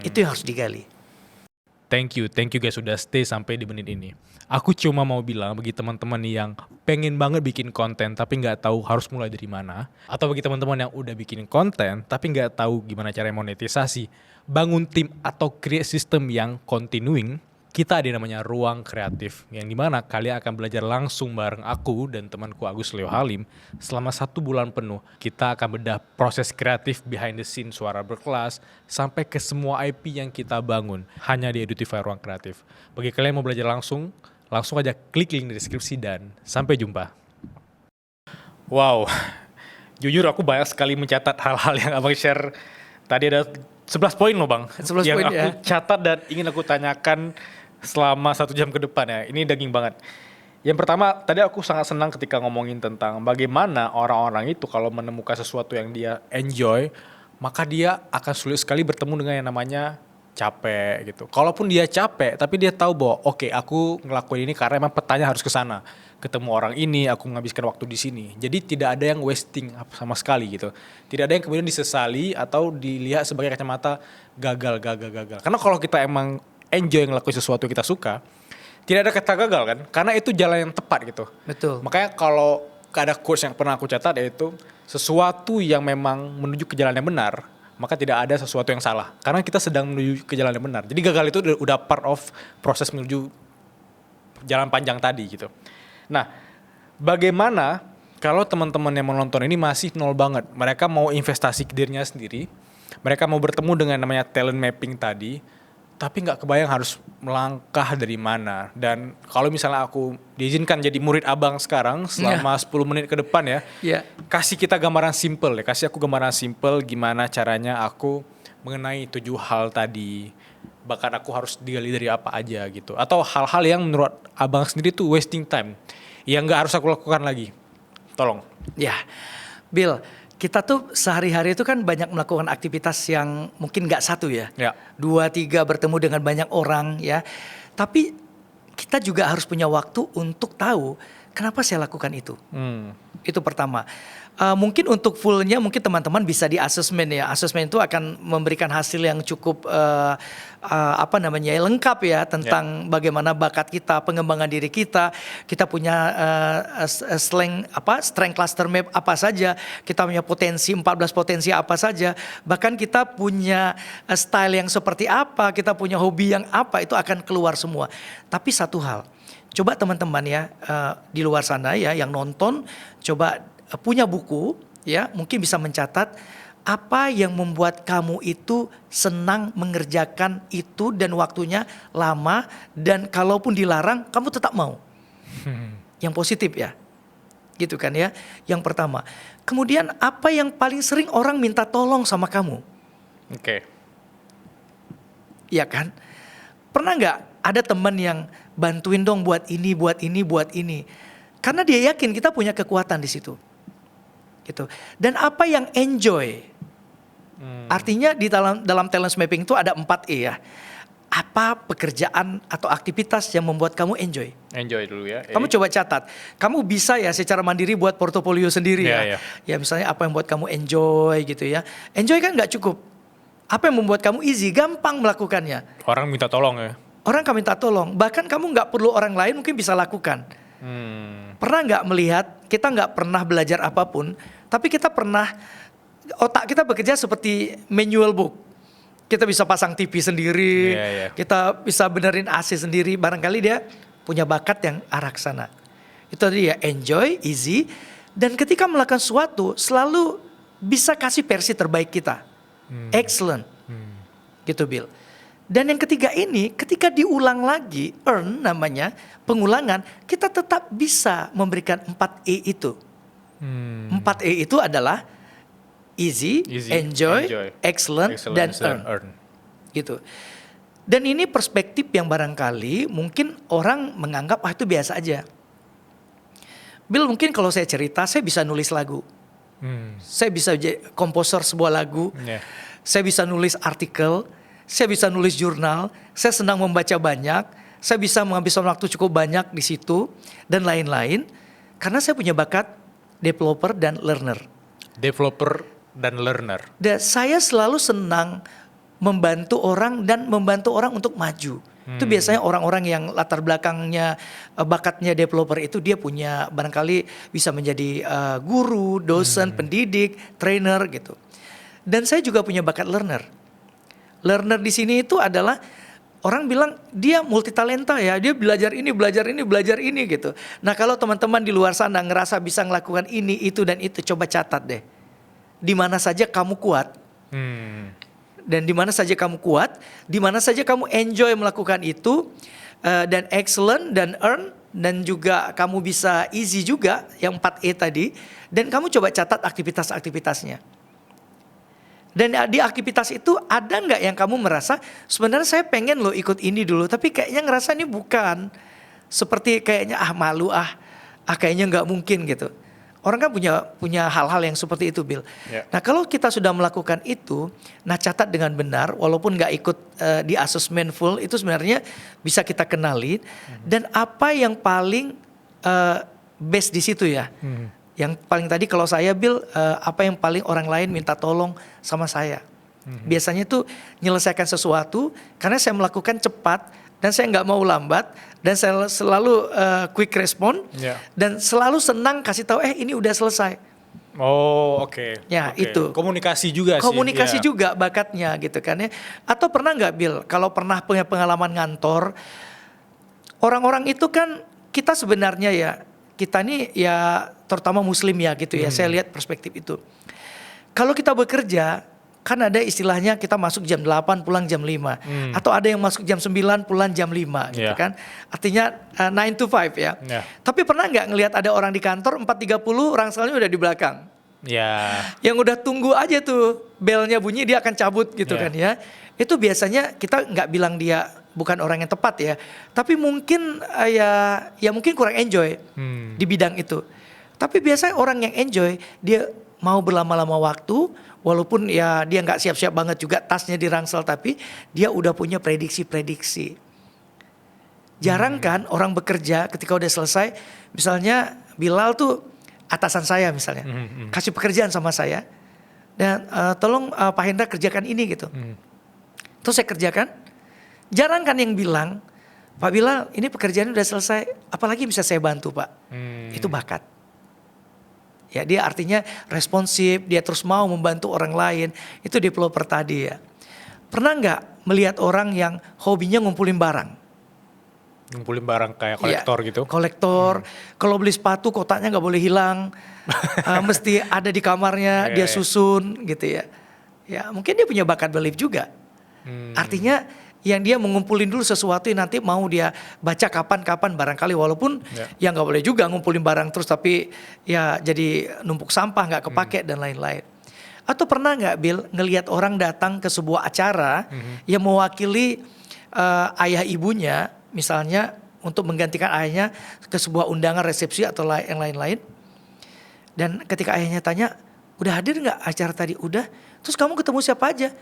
Itu yang harus digali. Thank you guys sudah stay sampai di menit ini. Aku cuma mau bilang bagi teman-teman yang pengen banget bikin konten tapi nggak tahu harus mulai dari mana, atau bagi teman-teman yang udah bikin konten tapi nggak tahu gimana cara monetisasi, bangun tim atau create system yang continuing. Kita ada yang namanya Ruang Kreatif, yang dimana kalian akan belajar langsung bareng aku dan temanku Agus Leo Halim selama 1 bulan penuh. Kita akan bedah proses kreatif behind the scene Suara Berkelas sampai ke semua IP yang kita bangun hanya di Edutify Ruang Kreatif. Bagi kalian yang mau belajar langsung aja klik link di deskripsi dan sampai jumpa. Wow, jujur aku banyak sekali mencatat hal-hal yang abang share. Tadi ada 11 poin loh bang, 11 yang poin aku catat dan ingin aku tanyakan selama 1 jam ke depan ya. Ini daging banget. Yang pertama, tadi aku sangat senang ketika ngomongin tentang bagaimana orang-orang itu kalau menemukan sesuatu yang dia enjoy, maka dia akan sulit sekali bertemu dengan yang namanya capek gitu. Kalaupun dia capek, tapi dia tahu bahwa oke, aku ngelakuin ini karena emang petanya harus ke sana. Ketemu orang ini, aku menghabiskan waktu di sini. Jadi tidak ada yang wasting sama sekali gitu. Tidak ada yang kemudian disesali atau dilihat sebagai kacamata gagal. Karena kalau kita emang enjoy ngelakuin sesuatu yang kita suka, tidak ada kata gagal kan, karena itu jalan yang tepat gitu. Betul. Makanya kalau ada quotes yang pernah aku catat yaitu sesuatu yang memang menuju ke jalan yang benar maka tidak ada sesuatu yang salah. Karena kita sedang menuju ke jalan yang benar. Jadi gagal itu udah part of proses menuju jalan panjang tadi gitu. Nah, bagaimana kalau teman-teman yang menonton ini masih nol banget? Mereka mau investasi ke dirinya sendiri, mereka mau bertemu dengan namanya talent mapping tadi, tapi nggak kebayang harus melangkah dari mana. Dan kalau misalnya aku diizinkan jadi murid abang sekarang selama 10 menit ke depan ya, kasih kita gambaran simple ya, kasih aku gambaran simple gimana caranya aku mengenai 7 hal tadi. Bahkan aku harus digali dari apa aja gitu. Atau hal-hal yang menurut abang sendiri tuh wasting time, yang nggak harus aku lakukan lagi. Tolong. Ya, Bill, kita tuh sehari-hari itu kan banyak melakukan aktivitas yang mungkin nggak satu ya. 2, 3 bertemu dengan banyak orang ya. Tapi kita juga harus punya waktu untuk tahu kenapa saya lakukan itu. Itu pertama. Mungkin untuk fullnya mungkin teman-teman bisa di asesmen ya. Asesmen itu akan memberikan hasil yang cukup lengkap ya tentang bagaimana bakat kita, pengembangan diri kita. Kita punya strength cluster map apa saja. Kita punya potensi 14 potensi apa saja. Bahkan kita punya style yang seperti apa, kita punya hobi yang apa, itu akan keluar semua. Tapi satu hal, coba teman-teman ya di luar sana ya yang nonton, coba punya buku ya, mungkin bisa mencatat apa yang membuat kamu itu senang mengerjakan itu dan waktunya lama, dan kalaupun dilarang kamu tetap mau. Yang positif ya. Gitu kan ya. Yang pertama. Kemudian apa yang paling sering orang minta tolong sama kamu? Oke. Iya kan? Pernah nggak ada teman yang bantuin dong buat ini, buat ini, buat ini? Karena dia yakin kita punya kekuatan di situ. Gitu. Dan apa yang enjoy? Artinya di dalam talent mapping itu ada 4E ya. Apa pekerjaan atau aktivitas yang membuat kamu enjoy? Enjoy dulu ya. Kamu coba catat. Kamu bisa ya secara mandiri buat portofolio sendiri ya. Ya misalnya apa yang membuat kamu enjoy gitu ya. Enjoy kan nggak cukup. Apa yang membuat kamu easy, gampang melakukannya. Orang minta tolong ya. Orang kamu minta tolong. Bahkan kamu nggak perlu orang lain mungkin bisa lakukan. Pernah nggak melihat kita nggak pernah belajar apapun, tapi kita pernah otak kita bekerja seperti manual book. Kita bisa pasang TV sendiri, kita bisa benerin AC sendiri. Barangkali dia punya bakat yang arah ke sana. Itu tadi ya, enjoy, easy, dan ketika melakukan sesuatu selalu bisa kasih versi terbaik kita. Excellent, gitu Bill. Dan yang ketiga ini, ketika diulang lagi, earn namanya, pengulangan, kita tetap bisa memberikan 4E itu. 4E itu adalah easy, enjoy, excellent, dan earn. Gitu. Dan ini perspektif yang barangkali mungkin orang menganggap itu biasa aja. Bill, mungkin kalau saya cerita, saya bisa nulis lagu. Saya bisa jadi komposer sebuah lagu. Saya bisa nulis artikel. Saya bisa nulis jurnal, saya senang membaca banyak, saya bisa menghabiskan waktu cukup banyak di situ, dan lain-lain. Karena saya punya bakat developer dan learner. Dan saya selalu senang membantu orang dan membantu orang untuk maju. Itu biasanya orang-orang yang latar belakangnya, bakatnya developer itu dia punya barangkali bisa menjadi guru, dosen, pendidik, trainer gitu. Dan saya juga punya bakat learner. Learner di sini itu adalah orang bilang dia multitalenta ya, dia belajar ini gitu. Nah kalau teman-teman di luar sana ngerasa bisa melakukan ini, itu dan itu, coba catat deh. Di mana saja kamu kuat. Dan di mana saja kamu kuat, di mana saja kamu enjoy melakukan itu, dan excellent dan earn, dan juga kamu bisa easy juga yang 4E tadi. Dan kamu coba catat aktivitas-aktivitasnya. Dan di aktivitas itu ada nggak yang kamu merasa sebenarnya saya pengen loh ikut ini dulu, tapi kayaknya ngerasa ini bukan, seperti kayaknya malu kayaknya nggak mungkin gitu. Orang kan punya hal-hal yang seperti itu, Bill. Nah kalau kita sudah melakukan itu, nah catat dengan benar, walaupun nggak ikut di assessment full, itu sebenarnya bisa kita kenalin. Dan apa yang paling best di situ ya. Yang paling tadi kalau saya Bill, apa yang paling orang lain minta tolong sama saya. Biasanya tuh menyelesaikan sesuatu karena saya melakukan cepat dan saya nggak mau lambat dan saya selalu quick respon dan selalu senang kasih tahu ini udah selesai. Oh, oke. Ya, Oke. itu. Komunikasi juga sih. Komunikasi ya. juga bakatnya gitu kan ya. Atau pernah nggak Bill, kalau pernah punya pengalaman ngantor, orang-orang itu kan kita sebenarnya ya, kita nih ya terutama muslim ya gitu ya, saya lihat perspektif itu. Kalau kita bekerja, kan ada istilahnya kita masuk jam 8 pulang jam 5. Atau ada yang masuk jam 9 pulang jam 5 gitu Yeah. kan. Artinya 9 to 5 ya. Yeah. Tapi pernah nggak ngelihat ada orang di kantor 4.30 rangselnya udah di belakang. Ya. Yang udah tunggu aja tuh belnya bunyi dia akan cabut gitu Yeah. kan ya. Itu biasanya kita nggak bilang dia bukan orang yang tepat ya. Tapi mungkin ya mungkin kurang enjoy di bidang itu. Tapi biasanya orang yang enjoy dia mau berlama-lama waktu, walaupun ya dia nggak siap-siap banget juga tasnya di rangsel, tapi dia udah punya prediksi-prediksi. Jarang kan orang bekerja ketika udah selesai, misalnya Bilal tuh atasan saya misalnya, kasih pekerjaan sama saya, dan tolong Pak Hendra kerjakan ini gitu. Terus saya kerjakan, jarang kan yang bilang, Pak Bilal ini pekerjaan udah selesai, apalagi bisa saya bantu Pak. Itu bakat. Ya dia artinya responsif, dia terus mau membantu orang lain. Itu developer tadi ya. Pernah nggak melihat orang yang hobinya ngumpulin barang? Ngumpulin barang kayak kolektor Ya, gitu. kolektor. Kalau beli sepatu kotaknya nggak boleh hilang. Mesti ada di kamarnya, dia susun gitu ya. Ya mungkin dia punya bakat belief juga. Artinya yang dia mengumpulin dulu sesuatu yang nanti mau dia baca kapan-kapan barangkali, walaupun ya nggak boleh juga ngumpulin barang terus tapi ya jadi numpuk sampah nggak kepake dan lain-lain. Atau pernah nggak Bill ngelihat orang datang ke sebuah acara yang mewakili ayah ibunya misalnya untuk menggantikan ayahnya ke sebuah undangan resepsi atau yang lain-lain, dan ketika ayahnya tanya udah hadir nggak acara tadi, udah, terus kamu ketemu siapa aja?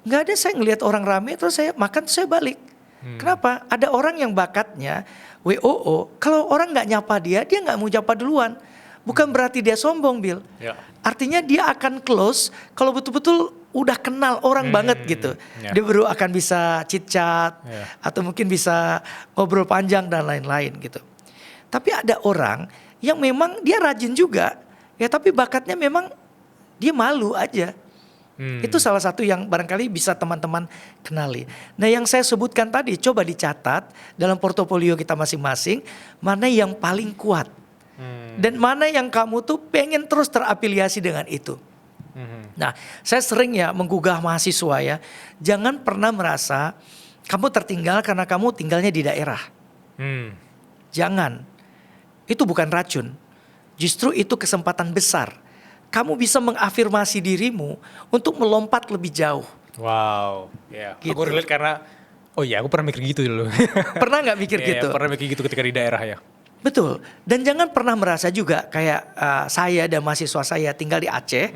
Nggak ada, saya ngelihat orang rame terus saya makan terus saya balik. Kenapa? Ada orang yang bakatnya WOO, kalau orang nggak nyapa dia nggak mau nyapa duluan. Bukan berarti dia sombong Bill. Ya. Artinya dia akan close kalau betul-betul udah kenal orang banget gitu. Dia baru akan bisa chit chat atau mungkin bisa ngobrol panjang dan lain-lain gitu. Tapi ada orang yang memang dia rajin juga ya, tapi bakatnya memang dia malu aja. Itu salah satu yang barangkali bisa teman-teman kenali. Nah yang saya sebutkan tadi coba dicatat dalam portofolio kita masing-masing, mana yang paling kuat. Dan mana yang kamu tuh pengen terus terafiliasi dengan itu. Nah saya sering ya menggugah mahasiswa ya, jangan pernah merasa kamu tertinggal karena kamu tinggalnya di daerah. Jangan, itu bukan racun. Justru itu kesempatan besar. Kamu bisa mengafirmasi dirimu untuk melompat lebih jauh. Wow, ya. Gitu. Aku relate karena, oh iya aku pernah mikir gitu dulu. Pernah nggak mikir gitu? Pernah mikir gitu ketika di daerah ya. Betul. Dan jangan pernah merasa juga kayak saya dan mahasiswa saya tinggal di Aceh.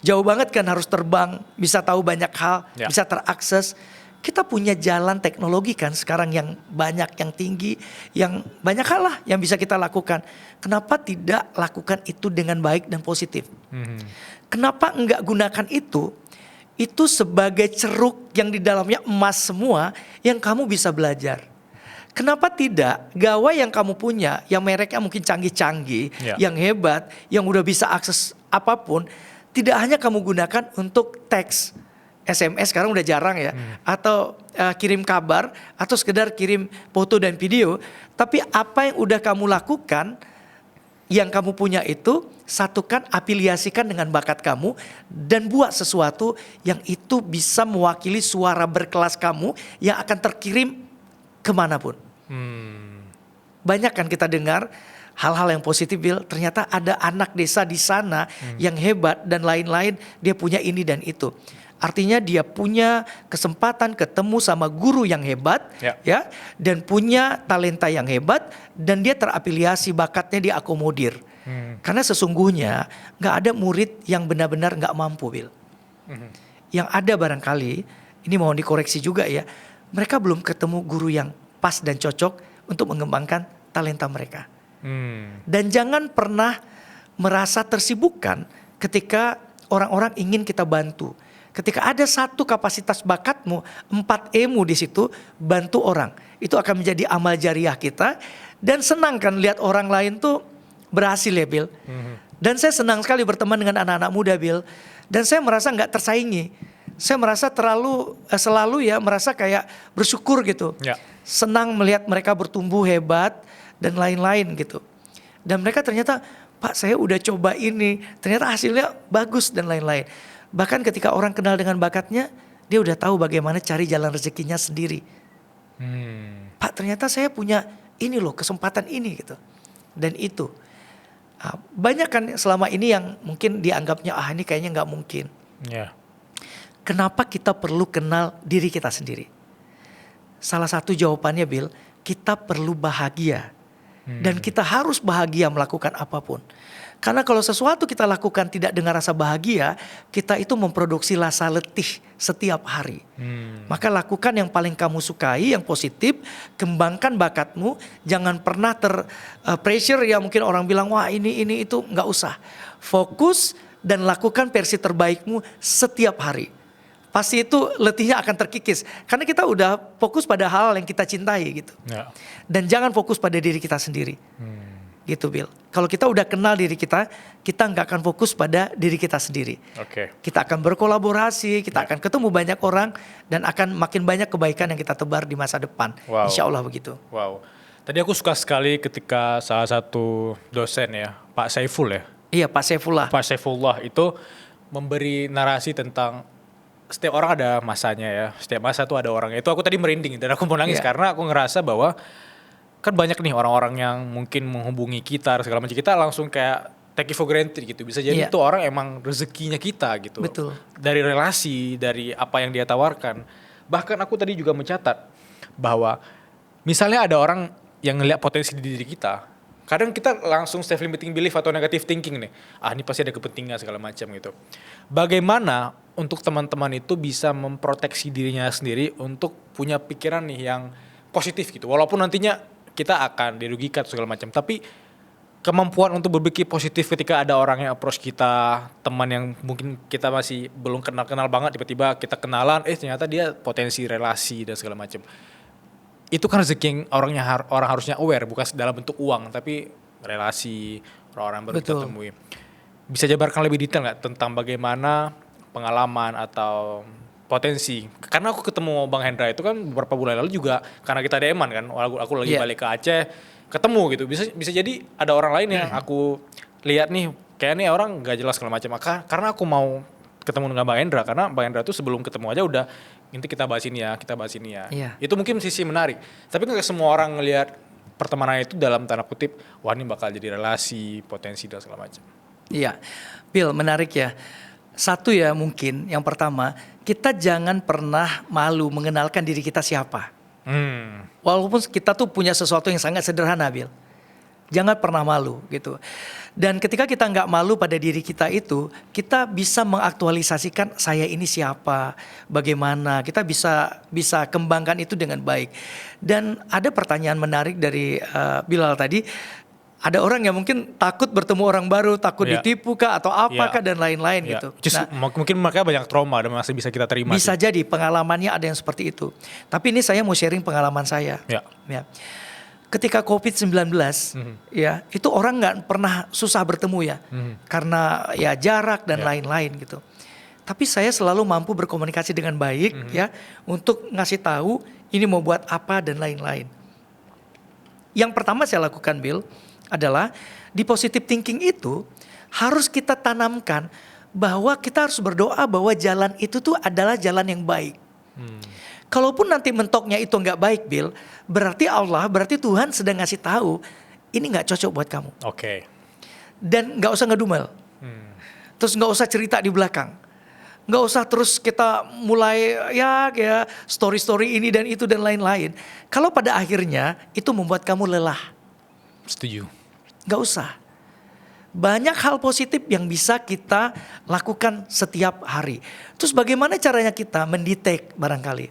Jauh banget kan, harus terbang, bisa tahu banyak hal, bisa terakses. Kita punya jalan teknologi kan sekarang yang banyak, yang tinggi, yang banyak hal lah yang bisa kita lakukan. Kenapa tidak lakukan itu dengan baik dan positif? Kenapa enggak gunakan itu sebagai ceruk yang di dalamnya emas semua yang kamu bisa belajar? Kenapa tidak gawai yang kamu punya, yang mereknya mungkin canggih-canggih, yang hebat, yang udah bisa akses apapun, tidak hanya kamu gunakan untuk teks, SMS sekarang udah jarang ya, atau kirim kabar, atau sekedar kirim foto dan video, tapi apa yang udah kamu lakukan, yang kamu punya itu, satukan, afiliasikan dengan bakat kamu, dan buat sesuatu yang itu bisa mewakili suara berkelas kamu yang akan terkirim kemanapun. Banyak kan kita dengar hal-hal yang positif, Bill, ternyata ada anak desa di sana yang hebat dan lain-lain, dia punya ini dan itu. Artinya dia punya kesempatan ketemu sama guru yang hebat, ya, dan punya talenta yang hebat, dan dia terafiliasi, bakatnya diakomodir. Karena sesungguhnya nggak ada murid yang benar-benar nggak mampu, Bill. Yang ada barangkali, ini mohon dikoreksi juga ya, mereka belum ketemu guru yang pas dan cocok untuk mengembangkan talenta mereka. Dan jangan pernah merasa tersibukkan ketika orang-orang ingin kita bantu. Ketika ada satu kapasitas bakatmu, 4 E-mu di situ, bantu orang. Itu akan menjadi amal jariah kita. Dan senang kan lihat orang lain tuh berhasil ya Bill. Dan saya senang sekali berteman dengan anak-anak muda Bill. Dan saya merasa nggak tersaingi. Saya merasa selalu ya merasa kayak bersyukur gitu. Ya. Senang melihat mereka bertumbuh hebat dan lain-lain gitu. Dan mereka ternyata, Pak saya udah coba ini, ternyata hasilnya bagus dan lain-lain. Bahkan ketika orang kenal dengan bakatnya, dia udah tahu bagaimana cari jalan rezekinya sendiri. Pak ternyata saya punya ini loh, kesempatan ini gitu. Dan itu. Banyak kan selama ini yang mungkin dianggapnya, ini kayaknya gak mungkin. Ya. Kenapa kita perlu kenal diri kita sendiri? Salah satu jawabannya Bill, kita perlu bahagia. Dan kita harus bahagia melakukan apapun. Karena kalau sesuatu kita lakukan tidak dengan rasa bahagia, kita itu memproduksi rasa letih setiap hari. Maka lakukan yang paling kamu sukai, yang positif, kembangkan bakatmu, jangan pernah pressure ya mungkin orang bilang wah ini itu, nggak usah. Fokus dan lakukan versi terbaikmu setiap hari. Pasti itu letihnya akan terkikis. Karena kita udah fokus pada hal yang kita cintai gitu. Ya. Dan jangan fokus pada diri kita sendiri. Gitu Bill. Kalau kita udah kenal diri kita nggak akan fokus pada diri kita sendiri. Oke. Kita akan berkolaborasi, kita akan ketemu banyak orang dan akan makin banyak kebaikan yang kita tebar di masa depan. Wow. Insya Allah begitu. Wow. Tadi aku suka sekali ketika salah satu dosen ya, Pak Saiful ya. Iya Pak Saifullah. Pak Saifullah itu memberi narasi tentang setiap orang ada masanya ya. Setiap masa tuh ada orangnya. Itu aku tadi merinding dan aku mau nangis karena aku ngerasa bahwa kan banyak nih orang-orang yang mungkin menghubungi kita segala macam, kita langsung kayak take it for granted gitu. Bisa jadi itu orang emang rezekinya kita gitu. Betul. Dari relasi, dari apa yang dia tawarkan. Bahkan aku tadi juga mencatat bahwa misalnya ada orang yang ngelihat potensi di diri kita, kadang kita langsung self limiting belief atau negative thinking nih. Ini pasti ada kepentingan segala macam gitu. Bagaimana untuk teman-teman itu bisa memproteksi dirinya sendiri untuk punya pikiran nih yang positif gitu. Walaupun nantinya kita akan dirugikan segala macam, tapi kemampuan untuk berpikir positif ketika ada orang yang approach kita, teman yang mungkin kita masih belum kenal banget, tiba-tiba kita kenalan, ternyata dia potensi relasi dan segala macam. Itu kan rezeki yang orang harusnya aware, bukan dalam bentuk uang, tapi relasi, orang-orang baru kita temui. Bisa jabarkan lebih detail nggak tentang bagaimana pengalaman atau potensi? Karena aku ketemu Bang Hendra itu kan beberapa bulan lalu juga karena kita DM-an kan, aku lagi balik ke Aceh, ketemu gitu. Bisa jadi ada orang lain yang aku lihat nih, kayak nih orang nggak jelas segala macam. Karena aku mau ketemu dengan Bang Hendra, karena Bang Hendra tuh sebelum ketemu aja udah nanti kita bahas ini ya. Itu mungkin sisi menarik. Tapi nggak semua orang ngelihat pertemanan itu dalam tanda kutip, wah ini bakal jadi relasi, potensi dan segala macam. Iya, Bill menarik ya. Satu ya mungkin yang pertama, kita jangan pernah malu mengenalkan diri kita siapa. Walaupun kita tuh punya sesuatu yang sangat sederhana Bill. Jangan pernah malu gitu. Dan ketika kita nggak malu pada diri kita itu, kita bisa mengaktualisasikan saya ini siapa, bagaimana. Kita bisa kembangkan itu dengan baik. Dan ada pertanyaan menarik dari Bilal tadi. Ada orang yang mungkin takut bertemu orang baru, takut ditipu kah atau apakah dan lain-lain gitu. Mungkin mereka banyak trauma dan masih bisa kita terima. Bisa jadi pengalamannya ada yang seperti itu. Tapi ini saya mau sharing pengalaman saya. Ya. Ketika COVID-19 ya, itu orang nggak pernah susah bertemu ya. Karena ya jarak dan lain-lain gitu. Tapi saya selalu mampu berkomunikasi dengan baik ya, untuk ngasih tahu ini mau buat apa dan lain-lain. Yang pertama saya lakukan Bill adalah di positive thinking itu harus kita tanamkan bahwa kita harus berdoa bahwa jalan itu tuh adalah jalan yang baik. Kalaupun nanti mentoknya itu nggak baik Bill, berarti Tuhan sedang ngasih tahu ini nggak cocok buat kamu. Oke. Dan nggak usah ngedumel. Terus nggak usah cerita di belakang. Nggak usah terus kita mulai ya story ini dan itu dan lain-lain. Kalau pada akhirnya itu membuat kamu lelah. Setuju. Gak usah. Banyak hal positif yang bisa kita lakukan setiap hari. Terus bagaimana caranya kita mendetek barangkali?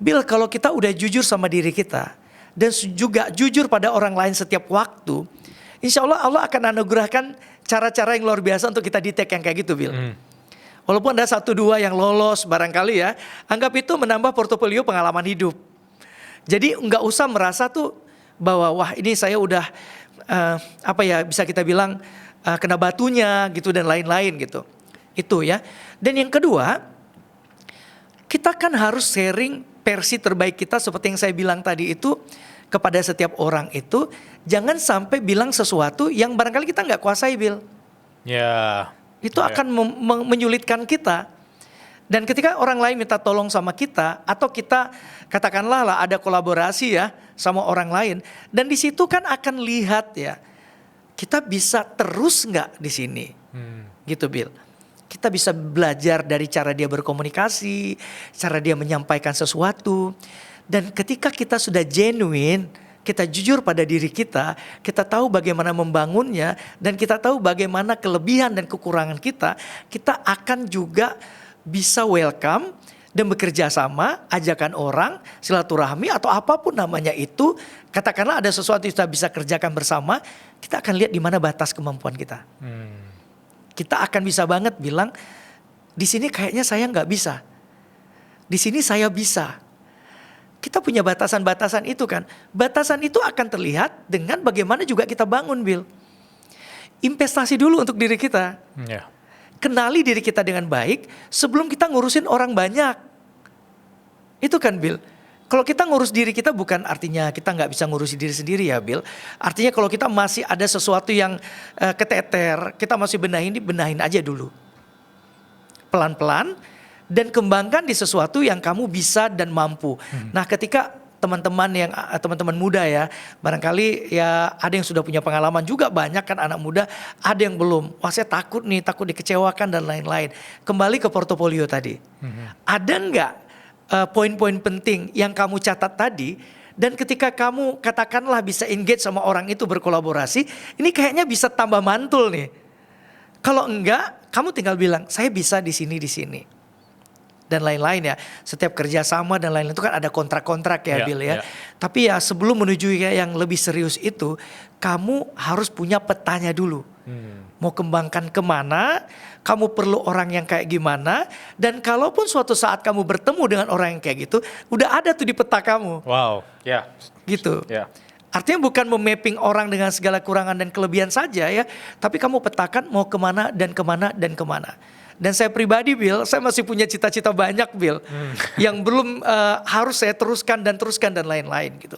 Bill, kalau kita udah jujur sama diri kita dan juga jujur pada orang lain setiap waktu, insya Allah akan anugerahkan cara-cara yang luar biasa untuk kita detek yang kayak gitu Bill. Walaupun ada 1-2 yang lolos barangkali ya, anggap itu menambah portofolio pengalaman hidup. Jadi nggak usah merasa tuh bahwa wah ini saya udah apa ya, bisa kita bilang kena batunya gitu dan lain-lain gitu. Itu ya. Dan yang kedua, kita kan harus sharing versi terbaik kita seperti yang saya bilang tadi itu kepada setiap orang itu. Jangan sampai bilang sesuatu yang barangkali kita nggak kuasai, Bill. Ya. Itu akan menyulitkan kita. Dan ketika orang lain minta tolong sama kita, atau kita katakanlah lah ada kolaborasi ya sama orang lain, dan di situ kan akan lihat ya, kita bisa terus nggak di sini, gitu Bill. Kita bisa belajar dari cara dia berkomunikasi, cara dia menyampaikan sesuatu, dan ketika kita sudah genuine, kita jujur pada diri kita tahu bagaimana membangunnya, dan kita tahu bagaimana kelebihan dan kekurangan kita akan juga bisa welcome dan bekerja sama, ajakan orang, silaturahmi atau apapun namanya itu. Katakanlah ada sesuatu yang kita bisa kerjakan bersama, kita akan lihat di mana batas kemampuan kita. Kita akan bisa banget bilang, di sini kayaknya saya nggak bisa, di sini saya bisa. Kita punya batasan-batasan itu kan. Batasan itu akan terlihat dengan bagaimana juga kita bangun, Bill. Investasi dulu untuk diri kita. Kenali diri kita dengan baik sebelum kita ngurusin orang banyak. Itu kan, Bill. Kalau kita ngurus diri kita bukan artinya kita nggak bisa ngurusi diri sendiri ya, Bill. Artinya kalau kita masih ada sesuatu yang keteter, kita masih benahin aja dulu. Pelan-pelan dan kembangkan di sesuatu yang kamu bisa dan mampu. Nah, ketika teman-teman muda ya, barangkali ya ada yang sudah punya pengalaman juga, banyak kan anak muda, ada yang belum. Wah, saya takut dikecewakan dan lain-lain. Kembali ke portofolio tadi. Ada nggak poin-poin penting yang kamu catat tadi, dan ketika kamu katakanlah bisa engage sama orang itu, berkolaborasi, ini kayaknya bisa tambah mantul nih. Kalau enggak, kamu tinggal bilang, saya bisa di sini dan lain-lain ya. Setiap kerjasama dan lain-lain itu kan ada kontrak-kontrak ya, Bill ya. Tapi ya sebelum menuju yang lebih serius itu, kamu harus punya petanya dulu. Mau kembangkan kemana, kamu perlu orang yang kayak gimana, dan kalaupun suatu saat kamu bertemu dengan orang yang kayak gitu, udah ada tuh di peta kamu. Wow, ya. Gitu. Ya. Artinya bukan memapping orang dengan segala kurangan dan kelebihan saja ya, tapi kamu petakan mau kemana dan kemana dan kemana. Dan saya pribadi, Bill, saya masih punya cita-cita banyak, Bill, yang belum harus saya teruskan dan lain-lain gitu.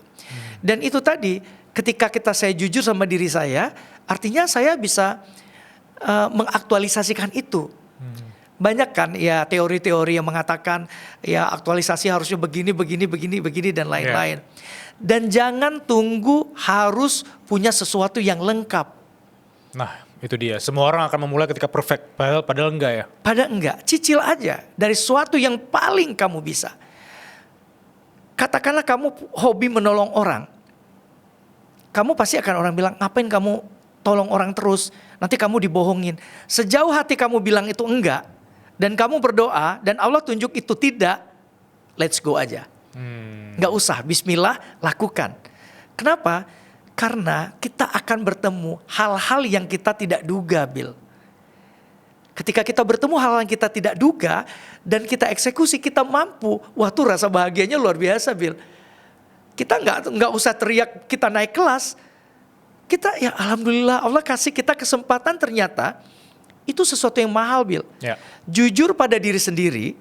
Dan itu tadi, ketika saya jujur sama diri saya, artinya saya bisa mengaktualisasikan itu. Banyak kan ya teori-teori yang mengatakan ya aktualisasi harusnya begini dan lain-lain. Dan jangan tunggu harus punya sesuatu yang lengkap. Nah, itu dia. Semua orang akan memulai ketika perfect, padahal enggak ya. Padahal enggak, cicil aja dari sesuatu yang paling kamu bisa. Katakanlah kamu hobi menolong orang. Kamu pasti akan orang bilang, ngapain kamu tolong orang terus? Nanti kamu dibohongin. Sejauh hati kamu bilang itu enggak, dan kamu berdoa, dan Allah tunjuk itu tidak, let's go aja. Enggak usah, bismillah, lakukan. Kenapa? Karena kita akan bertemu hal-hal yang kita tidak duga, Bill. Ketika kita bertemu hal yang kita tidak duga dan kita eksekusi, kita mampu. Wah, tuh rasa bahagianya luar biasa, Bill. Kita nggak usah teriak kita naik kelas. Kita ya alhamdulillah Allah kasih kita kesempatan, ternyata itu sesuatu yang mahal, Bill. Jujur pada diri sendiri,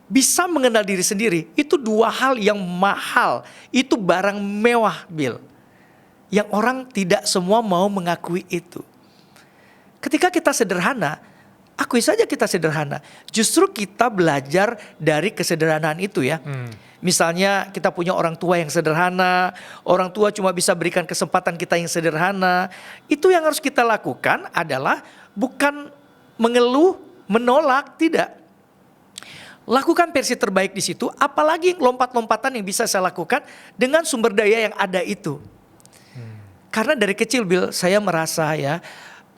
bisa mengenal diri sendiri, itu dua hal yang mahal. Itu barang mewah, Bill. Yang orang tidak semua mau mengakui itu. Ketika kita sederhana, akui saja kita sederhana. Justru kita belajar dari kesederhanaan itu ya. Misalnya kita punya orang tua yang sederhana, orang tua cuma bisa berikan kesempatan kita yang sederhana. Itu yang harus kita lakukan adalah bukan mengeluh, menolak, tidak. Lakukan versi terbaik di situ, apalagi lompat-lompatan yang bisa saya lakukan dengan sumber daya yang ada itu. Karena dari kecil, Bill, saya merasa ya,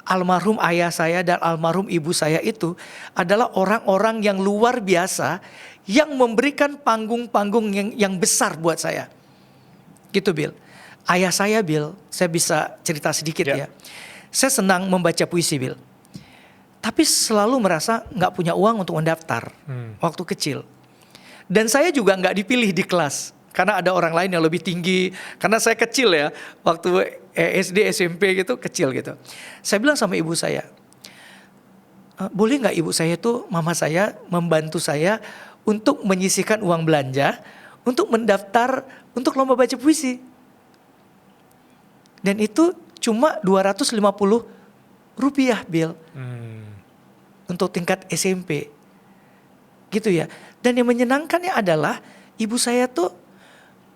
almarhum ayah saya dan almarhum ibu saya itu adalah orang-orang yang luar biasa, yang memberikan panggung-panggung yang besar buat saya. Gitu, Bill. Ayah saya, Bill, saya bisa cerita sedikit ya. Saya senang membaca puisi, Bill. Tapi selalu merasa gak punya uang untuk mendaftar waktu kecil. Dan saya juga gak dipilih di kelas. Karena ada orang lain yang lebih tinggi. Karena saya kecil ya, waktu SD, SMP gitu, kecil gitu. Saya bilang sama ibu saya, boleh nggak ibu saya tuh, mama saya membantu saya untuk menyisihkan uang belanja untuk mendaftar untuk lomba baca puisi. Dan itu cuma 250 rupiah, Bill. Untuk tingkat SMP. Gitu ya. Dan yang menyenangkannya adalah ibu saya tuh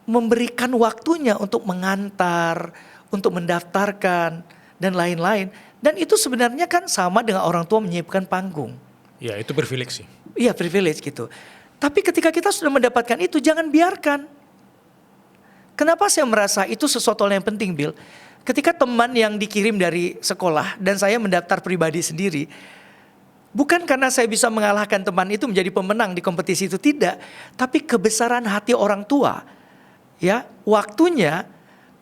memberikan waktunya untuk mengantar, untuk mendaftarkan, dan lain-lain. Dan itu sebenarnya kan sama dengan orang tua menyiapkan panggung. Ya itu privilege sih. Iya, privilege gitu. Tapi ketika kita sudah mendapatkan itu, jangan biarkan. Kenapa saya merasa itu sesuatu yang penting, Bill? Ketika teman yang dikirim dari sekolah dan saya mendaftar pribadi sendiri, bukan karena saya bisa mengalahkan teman itu menjadi pemenang di kompetisi itu, tidak. Tapi kebesaran hati orang tua, ya, waktunya,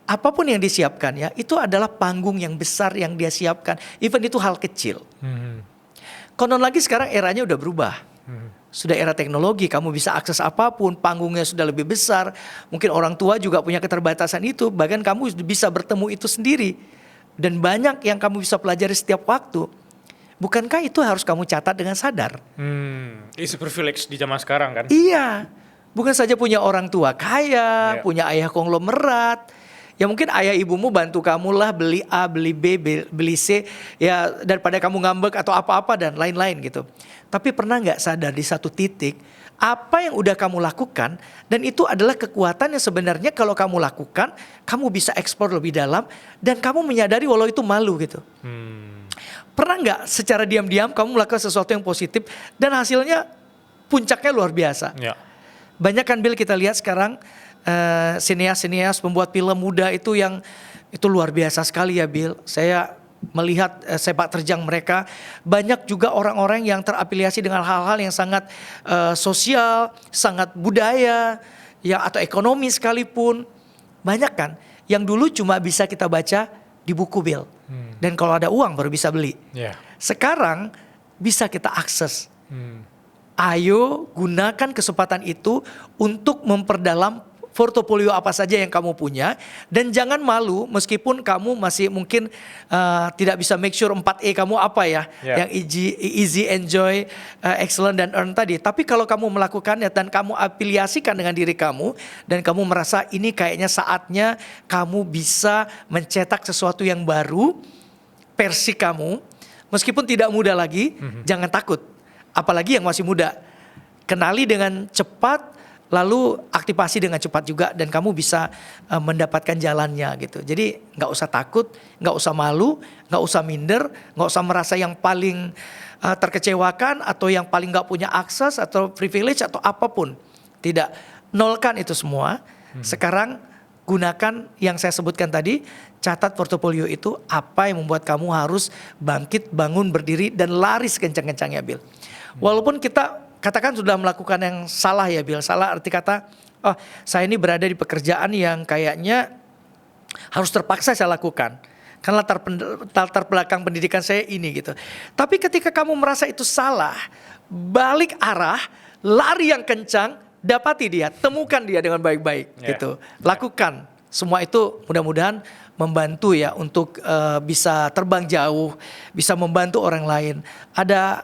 apapun yang disiapkan ya, itu adalah panggung yang besar yang dia siapkan. Even itu hal kecil. Konon lagi sekarang eranya udah berubah. Sudah era teknologi, kamu bisa akses apapun, panggungnya sudah lebih besar. Mungkin orang tua juga punya keterbatasan itu, bahkan kamu bisa bertemu itu sendiri. Dan banyak yang kamu bisa pelajari setiap waktu. Bukankah itu harus kamu catat dengan sadar? It's a privilege di zaman sekarang kan? Iya, bukan saja punya orang tua kaya, punya ayah konglomerat. Ya mungkin ayah ibumu bantu kamu lah beli A, beli B, beli C. Ya daripada kamu ngambek atau apa-apa dan lain-lain gitu. Tapi pernah gak sadar di satu titik, apa yang udah kamu lakukan, dan itu adalah kekuatan yang sebenarnya kalau kamu lakukan, kamu bisa eksplor lebih dalam, dan kamu menyadari walau itu malu gitu. Pernah gak secara diam-diam kamu melakukan sesuatu yang positif, dan hasilnya puncaknya luar biasa. Ya. Banyak kan Bill kita lihat sekarang, sinias-sinias pembuat film muda itu yang itu luar biasa sekali ya Bill. Saya melihat sepak terjang mereka, banyak juga orang-orang yang terafiliasi dengan hal-hal yang sangat sosial, sangat budaya, ya atau ekonomi sekalipun. Banyak kan yang dulu cuma bisa kita baca di buku Bill. Dan kalau ada uang baru bisa beli. Sekarang bisa kita akses. Ayo gunakan kesempatan itu untuk memperdalam portofolio apa saja yang kamu punya, dan jangan malu meskipun kamu masih mungkin tidak bisa make sure 4E kamu apa ya, yang easy, enjoy, excellent dan earn tadi. Tapi kalau kamu melakukannya dan kamu afiliasikan dengan diri kamu dan kamu merasa ini kayaknya saatnya kamu bisa mencetak sesuatu yang baru, versi kamu, meskipun tidak mudah lagi, jangan takut. Apalagi yang masih muda, kenali dengan cepat, lalu aktivasi dengan cepat juga, dan kamu bisa mendapatkan jalannya gitu. Jadi nggak usah takut, nggak usah malu, nggak usah minder, nggak usah merasa yang paling terkecewakan atau yang paling nggak punya akses atau privilege atau apapun. Tidak, nolkan itu semua. Sekarang gunakan yang saya sebutkan tadi, catat portofolio itu apa yang membuat kamu harus bangkit, bangun, berdiri dan lari sekencang-kencangnya Bill. Walaupun kita katakan sudah melakukan yang salah ya Bill, salah arti kata, oh saya ini berada di pekerjaan yang kayaknya harus terpaksa saya lakukan. Kan latar belakang pendidikan saya ini gitu. Tapi ketika kamu merasa itu salah, balik arah, lari yang kencang, dapati dia, temukan dia dengan baik-baik gitu. Lakukan. Semua itu mudah-mudahan membantu ya untuk bisa terbang jauh, bisa membantu orang lain. Ada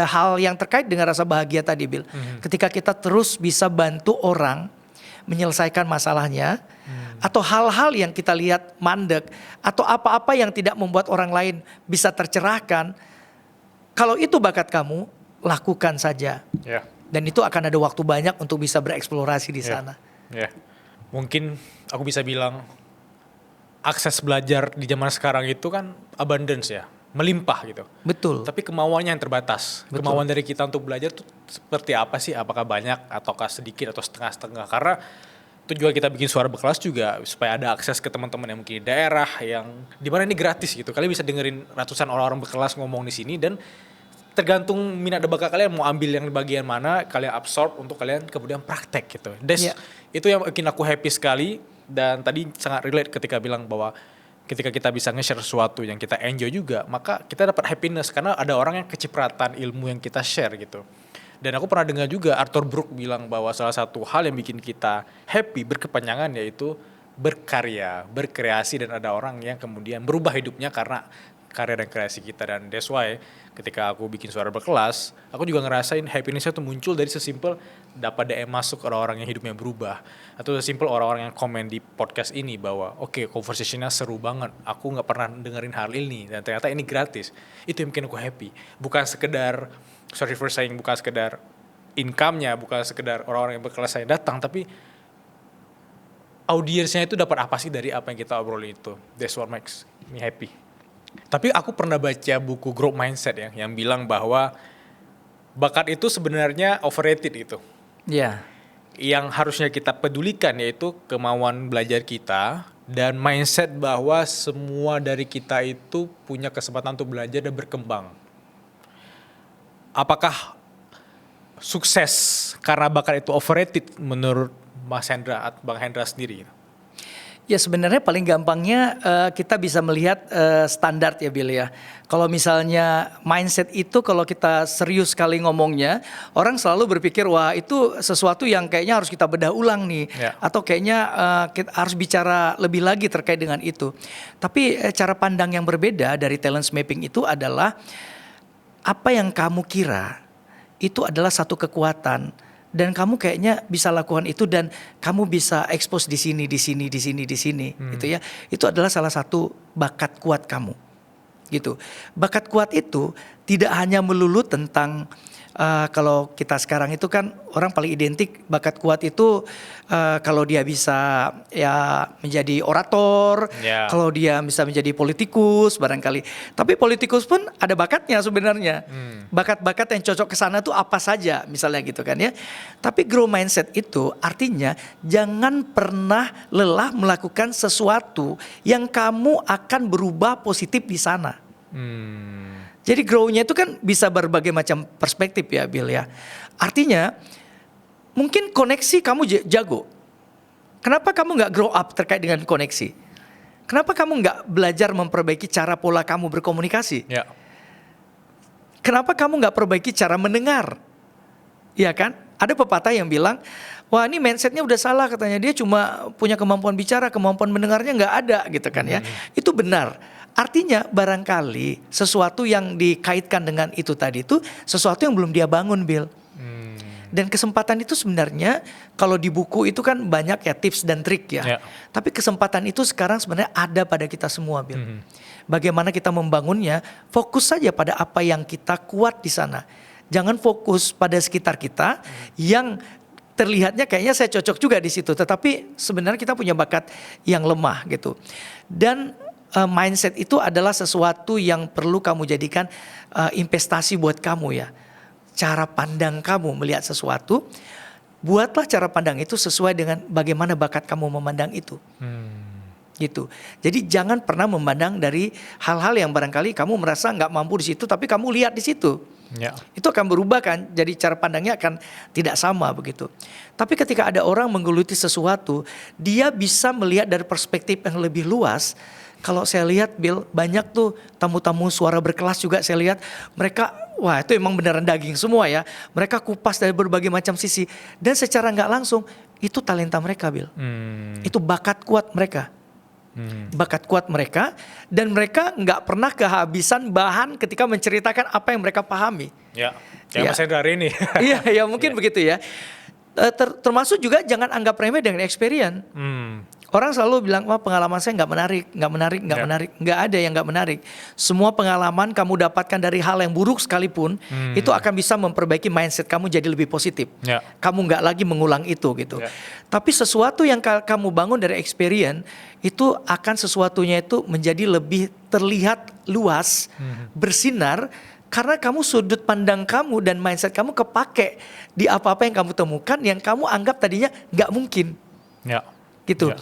hal yang terkait dengan rasa bahagia tadi Bill. Ketika kita terus bisa bantu orang menyelesaikan masalahnya, atau hal-hal yang kita lihat mandek, atau apa-apa yang tidak membuat orang lain bisa tercerahkan, kalau itu bakat kamu, lakukan saja. Dan itu akan ada waktu banyak untuk bisa bereksplorasi di sana. Mungkin aku bisa bilang akses belajar di zaman sekarang itu kan abundance ya, melimpah gitu. Betul. Tapi kemauannya yang terbatas. Betul. Kemauan dari kita untuk belajar tuh seperti apa sih? Apakah banyak ataukah sedikit atau setengah-setengah? Karena tujuan kita bikin suara berkelas juga supaya ada akses ke teman-teman yang mungkin di daerah yang dimana ini gratis gitu. Kalian bisa dengerin ratusan orang-orang berkelas ngomong di sini, dan tergantung minat dan bakat kalian mau ambil yang bagian mana, kalian absorb untuk kalian kemudian praktek gitu. Itu yang bikin aku happy sekali, dan tadi sangat relate ketika bilang bahwa ketika kita bisa nge-share sesuatu yang kita enjoy juga, maka kita dapat happiness karena ada orang yang kecipratan ilmu yang kita share gitu. Dan aku pernah dengar juga Arthur Brooke bilang bahwa salah satu hal yang bikin kita happy berkepanjangan yaitu berkarya, berkreasi, dan ada orang yang kemudian berubah hidupnya karena karya dan kreasi kita. Dan that's why ketika aku bikin Suara Berkelas, aku juga ngerasain happiness itu muncul dari sesimpel dapat DM masuk orang-orang yang hidupnya berubah, atau sesimpel orang-orang yang komen di podcast ini bahwa oke, conversationnya seru banget, aku nggak pernah dengerin hal ini dan ternyata ini gratis. Itu yang bikin aku happy, bukan sekedar sorry for saying, bukan sekedar income-nya, bukan sekedar orang-orang yang berkelas saya datang, tapi audiensnya itu dapat apa sih dari apa yang kita obrolin itu. That's what makes me happy. Tapi aku pernah baca buku Growth Mindset ya, yang bilang bahwa bakat itu sebenarnya overrated itu. Ya. Yang harusnya kita pedulikan yaitu kemauan belajar kita dan mindset bahwa semua dari kita itu punya kesempatan untuk belajar dan berkembang. Apakah sukses karena bakat itu overrated menurut Mas Hendra, Bang Hendra sendiri? Ya sebenarnya paling gampangnya kita bisa melihat standar ya Bill ya. Kalau misalnya mindset itu kalau kita serius sekali ngomongnya, orang selalu berpikir wah itu sesuatu yang kayaknya harus kita bedah ulang nih. Ya. Atau kayaknya kita harus bicara lebih lagi terkait dengan itu. Tapi cara pandang yang berbeda dari talent mapping itu adalah apa yang kamu kira itu adalah satu kekuatan. Dan kamu kayaknya bisa lakukan itu dan kamu bisa expose di sini, gitu ya. Itu adalah salah satu bakat kuat kamu, gitu. Bakat kuat itu tidak hanya melulu tentang kalau kita sekarang itu kan orang paling identik bakat kuat itu kalau dia bisa ya menjadi orator, kalau dia bisa menjadi politikus barangkali. Tapi politikus pun ada bakatnya sebenarnya. Bakat-bakat yang cocok ke sana tuh apa saja misalnya gitu kan ya. Tapi grow mindset itu artinya jangan pernah lelah melakukan sesuatu yang kamu akan berubah positif di sana. Jadi grow-nya itu kan bisa berbagai macam perspektif ya Bill ya. Artinya mungkin koneksi kamu jago. Kenapa kamu gak grow up terkait dengan koneksi? Kenapa kamu gak belajar memperbaiki cara pola kamu berkomunikasi? Ya. Kenapa kamu gak perbaiki cara mendengar? Iya kan? Ada pepatah yang bilang, wah ini mindsetnya udah salah katanya. Dia cuma punya kemampuan bicara, kemampuan mendengarnya gak ada gitu kan ya. Itu benar. Artinya barangkali sesuatu yang dikaitkan dengan itu tadi itu sesuatu yang belum dia bangun Bill. Dan kesempatan itu sebenarnya kalau di buku itu kan banyak ya tips dan trik ya. Tapi kesempatan itu sekarang sebenarnya ada pada kita semua Bill. Bagaimana kita membangunnya, fokus saja pada apa yang kita kuat di sana. Jangan fokus pada sekitar kita yang terlihatnya kayaknya saya cocok juga di situ. Tetapi sebenarnya kita punya bakat yang lemah gitu. Dan mindset itu adalah sesuatu yang perlu kamu jadikan investasi buat kamu ya. Cara pandang kamu melihat sesuatu, buatlah cara pandang itu sesuai dengan bagaimana bakat kamu memandang itu. Gitu. Jadi jangan pernah memandang dari hal-hal yang barangkali kamu merasa nggak mampu di situ, tapi kamu lihat di situ. Ya. Itu akan berubah kan, jadi cara pandangnya akan tidak sama begitu. Tapi ketika ada orang menggeluti sesuatu, dia bisa melihat dari perspektif yang lebih luas. Kalau saya lihat Bill, banyak tuh tamu-tamu Suara Berkelas juga saya lihat mereka, wah itu emang beneran daging semua ya. Mereka kupas dari berbagai macam sisi dan secara nggak langsung itu talenta mereka Bill. Itu bakat kuat mereka. Bakat kuat mereka dan mereka nggak pernah kehabisan bahan ketika menceritakan apa yang mereka pahami. Ya, kayak Mas Hendra hari ini. Iya, ya mungkin begitu ya. Termasuk juga jangan anggap remeh dengan experience. Orang selalu bilang, wah pengalaman saya nggak menarik. Nggak ada yang nggak menarik. Semua pengalaman kamu dapatkan dari hal yang buruk sekalipun, itu akan bisa memperbaiki mindset kamu jadi lebih positif. Kamu nggak lagi mengulang itu gitu. Tapi sesuatu yang kamu bangun dari experience, itu akan sesuatunya itu menjadi lebih terlihat luas, bersinar, karena kamu sudut pandang kamu dan mindset kamu kepake di apa-apa yang kamu temukan yang kamu anggap tadinya nggak mungkin. Gitu.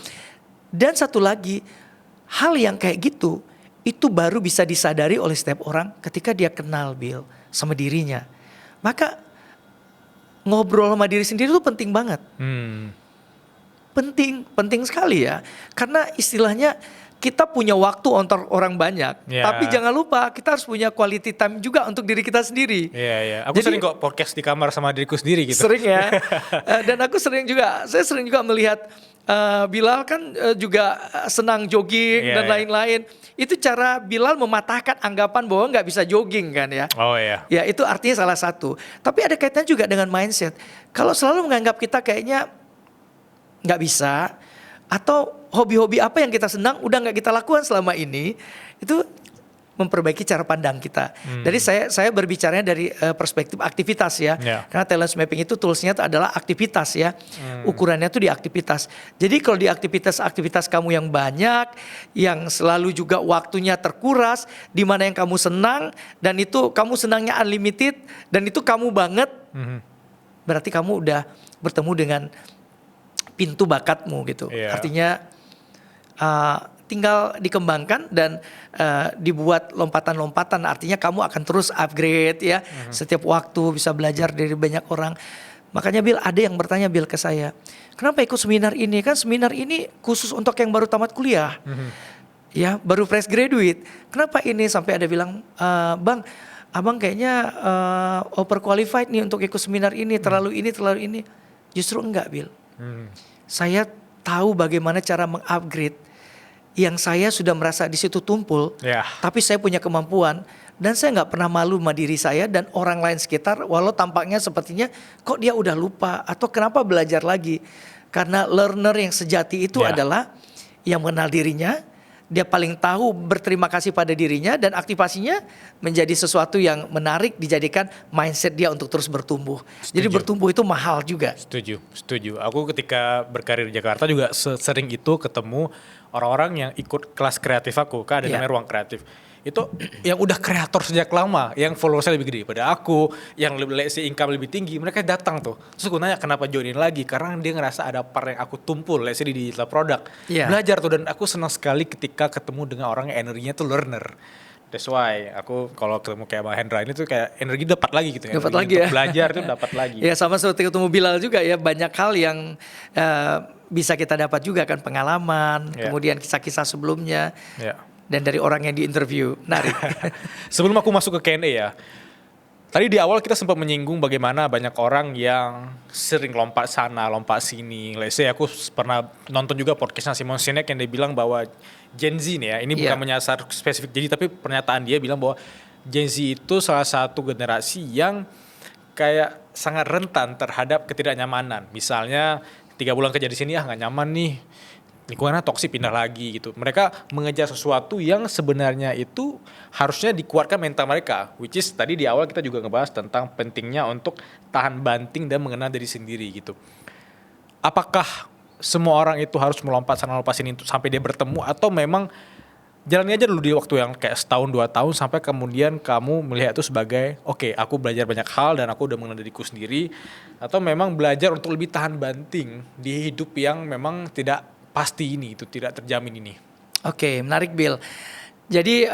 Dan satu lagi, hal yang kayak gitu itu baru bisa disadari oleh setiap orang ketika dia kenal Bill sama dirinya. Maka ngobrol sama diri sendiri itu penting banget. Penting sekali ya. Karena istilahnya kita punya waktu untuk orang banyak, Ya. tapi jangan lupa kita harus punya quality time juga untuk diri kita sendiri. Iya. Aku Jadi- sering kok podcast di kamar sama diriku sendiri gitu. Sering ya. Dan saya sering juga melihat Bilal kan juga senang jogging Iya, dan iya. lain-lain. Itu cara Bilal mematahkan anggapan bahwa nggak bisa jogging kan ya. Oh iya. Ya itu artinya salah satu. Tapi ada kaitannya juga dengan mindset. Kalau selalu menganggap kita kayaknya nggak bisa, atau hobi-hobi apa yang kita senang udah nggak kita lakukan selama ini, itu memperbaiki cara pandang kita. Jadi saya berbicaranya dari perspektif aktivitas ya. Ya. Karena talent mapping itu toolsnya itu adalah aktivitas ya. Ukurannya itu di aktivitas. Jadi kalau di aktivitas kamu yang banyak, yang selalu juga waktunya terkuras, di mana yang kamu senang dan itu kamu senangnya unlimited dan itu kamu banget, berarti kamu udah bertemu dengan pintu bakatmu gitu. Iya. Artinya tinggal dikembangkan dan dibuat lompatan-lompatan. Artinya kamu akan terus upgrade ya. Setiap waktu bisa belajar dari banyak orang. Makanya Bill, ada yang bertanya Bill ke saya, kenapa ikut seminar ini? Kan seminar ini khusus untuk yang baru tamat kuliah. Ya, baru fresh graduate. Kenapa ini? Sampai ada bilang, Bang, abang kayaknya overqualified nih untuk ikut seminar ini. Terlalu ini. Justru enggak Bill. Saya tahu bagaimana cara mengupgrade yang saya sudah merasa di situ tumpul, Ya. tapi saya punya kemampuan dan saya nggak pernah malu sama diri saya dan orang lain sekitar, walau tampaknya sepertinya kok dia udah lupa atau kenapa belajar lagi, karena learner yang sejati itu Ya. adalah yang mengenal dirinya, dia paling tahu berterima kasih pada dirinya dan aktivasinya menjadi sesuatu yang menarik, dijadikan mindset dia untuk terus bertumbuh. Jadi Setuju. bertumbuh itu mahal juga. Setuju. Aku ketika berkarir di Jakarta juga sering itu ketemu orang-orang yang ikut kelas kreatif aku, kan ada Iya. namanya ruang kreatif. Itu yang udah kreator sejak lama, yang followersnya lebih gede daripada aku, yang let's say income lebih tinggi, mereka datang tuh. Terus aku nanya kenapa joinin lagi, karena dia ngerasa ada part yang aku tumpul, let's say di digital product. Iya. Belajar tuh, dan aku senang sekali ketika ketemu dengan orang yang energinya tuh learner. That's why aku kalau ketemu kayak Bang Hendra ini tuh kayak energi dapat lagi gitu. Dapat Energi lagi untuk ya. belajar tuh dapat lagi. Ya sama seperti ketemu Bilal juga ya, banyak hal yang bisa kita dapat juga kan, pengalaman, Ya. kemudian kisah-kisah sebelumnya Ya. dan dari orang yang diinterview. Menarik. Sebelum aku masuk ke Q&A ya, tadi di awal kita sempat menyinggung bagaimana banyak orang yang sering lompat sana, lompat sini. Let's say aku pernah nonton juga podcastnya Simon Sinek yang dia bilang bahwa Gen Z nih ya, ini bukan Iya. menyasar spesifik jadi, tapi pernyataan dia bilang bahwa Gen Z itu salah satu generasi yang kayak sangat rentan terhadap ketidaknyamanan. Misalnya 3 bulan kerja di sini nggak nyaman nih, lingkungannya toksik, pindah lagi gitu. Mereka mengejar sesuatu yang sebenarnya itu harusnya dikuatkan mental mereka, which is tadi di awal kita juga ngebahas tentang pentingnya untuk tahan banting dan mengenal diri sendiri gitu. Apakah semua orang itu harus melompat sana lompat sini untuk sampai dia bertemu, atau memang jalani aja dulu di waktu yang kayak setahun 2 tahun sampai kemudian kamu melihat itu sebagai oke, aku belajar banyak hal dan aku udah mengenal diriku sendiri, atau memang belajar untuk lebih tahan banting di hidup yang memang tidak pasti ini, itu tidak terjamin ini. Oke, menarik Bill. Jadi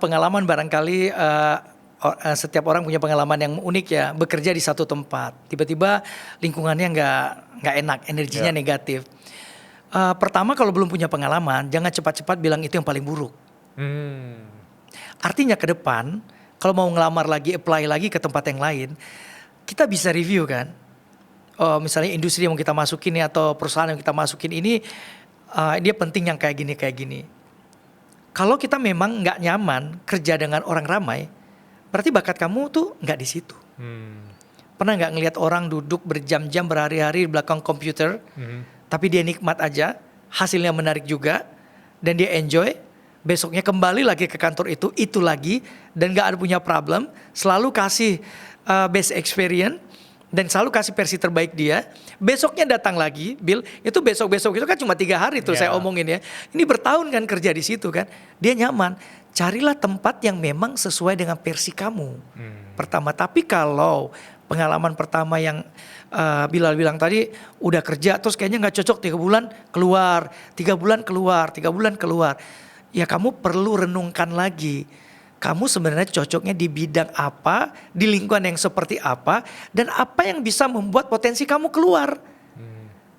pengalaman barangkali setiap orang punya pengalaman yang unik ya, bekerja di satu tempat, tiba-tiba lingkungannya nggak enak, energinya Ya. negatif. Pertama kalau belum punya pengalaman, jangan cepat-cepat bilang itu yang paling buruk. Artinya ke depan, kalau mau ngelamar lagi, apply lagi ke tempat yang lain, kita bisa review kan. Misalnya industri yang mau kita masukin nih, atau perusahaan yang kita masukin ini, dia penting yang kayak gini. Kalau kita memang nggak nyaman kerja dengan orang ramai, berarti bakat kamu tuh nggak di situ. Pernah nggak ngelihat orang duduk berjam-jam berhari-hari di belakang komputer, tapi dia nikmat aja, hasilnya menarik juga, dan dia enjoy, besoknya kembali lagi ke kantor itu lagi, dan gak ada punya problem, selalu kasih best experience, dan selalu kasih versi terbaik dia, besoknya datang lagi, Bill, itu besok-besok itu kan cuma 3 hari tuh saya omongin ya, ini bertahun kan kerja di situ kan, dia nyaman, carilah tempat yang memang sesuai dengan versi kamu, pertama. Tapi kalau pengalaman pertama yang Bilal bilang tadi, udah kerja terus kayaknya gak cocok, 3 bulan keluar, 3 bulan keluar, 3 bulan keluar. Ya kamu perlu renungkan lagi. Kamu sebenarnya cocoknya di bidang apa, di lingkungan yang seperti apa, dan apa yang bisa membuat potensi kamu keluar.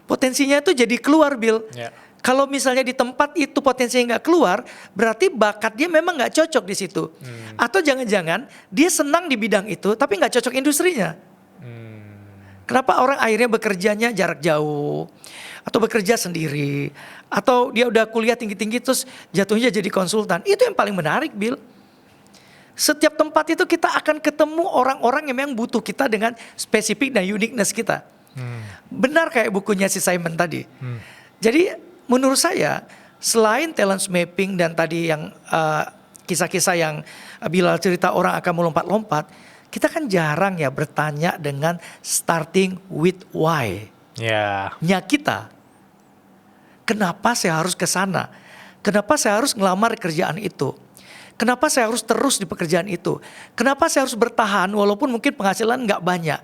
Potensinya itu jadi keluar, Bill. Ya. Kalau misalnya di tempat itu potensinya nggak keluar, berarti bakat dia memang nggak cocok di situ. Atau jangan-jangan dia senang di bidang itu, tapi nggak cocok industrinya. Kenapa orang akhirnya bekerjanya jarak jauh, atau bekerja sendiri, atau dia udah kuliah tinggi-tinggi terus jatuhnya jadi konsultan. Itu yang paling menarik, Bill. Setiap tempat itu kita akan ketemu orang-orang yang memang butuh kita dengan spesifik dan uniqueness kita. Benar kayak bukunya si Simon tadi. Jadi menurut saya selain talent mapping dan tadi yang kisah-kisah yang Bilal cerita orang akan melompat-lompat, kita kan jarang ya bertanya dengan starting with why. Nya kita. Kenapa saya harus ke sana? Kenapa saya harus ngelamar kerjaan itu? Kenapa saya harus terus di pekerjaan itu? Kenapa saya harus bertahan walaupun mungkin penghasilan nggak banyak?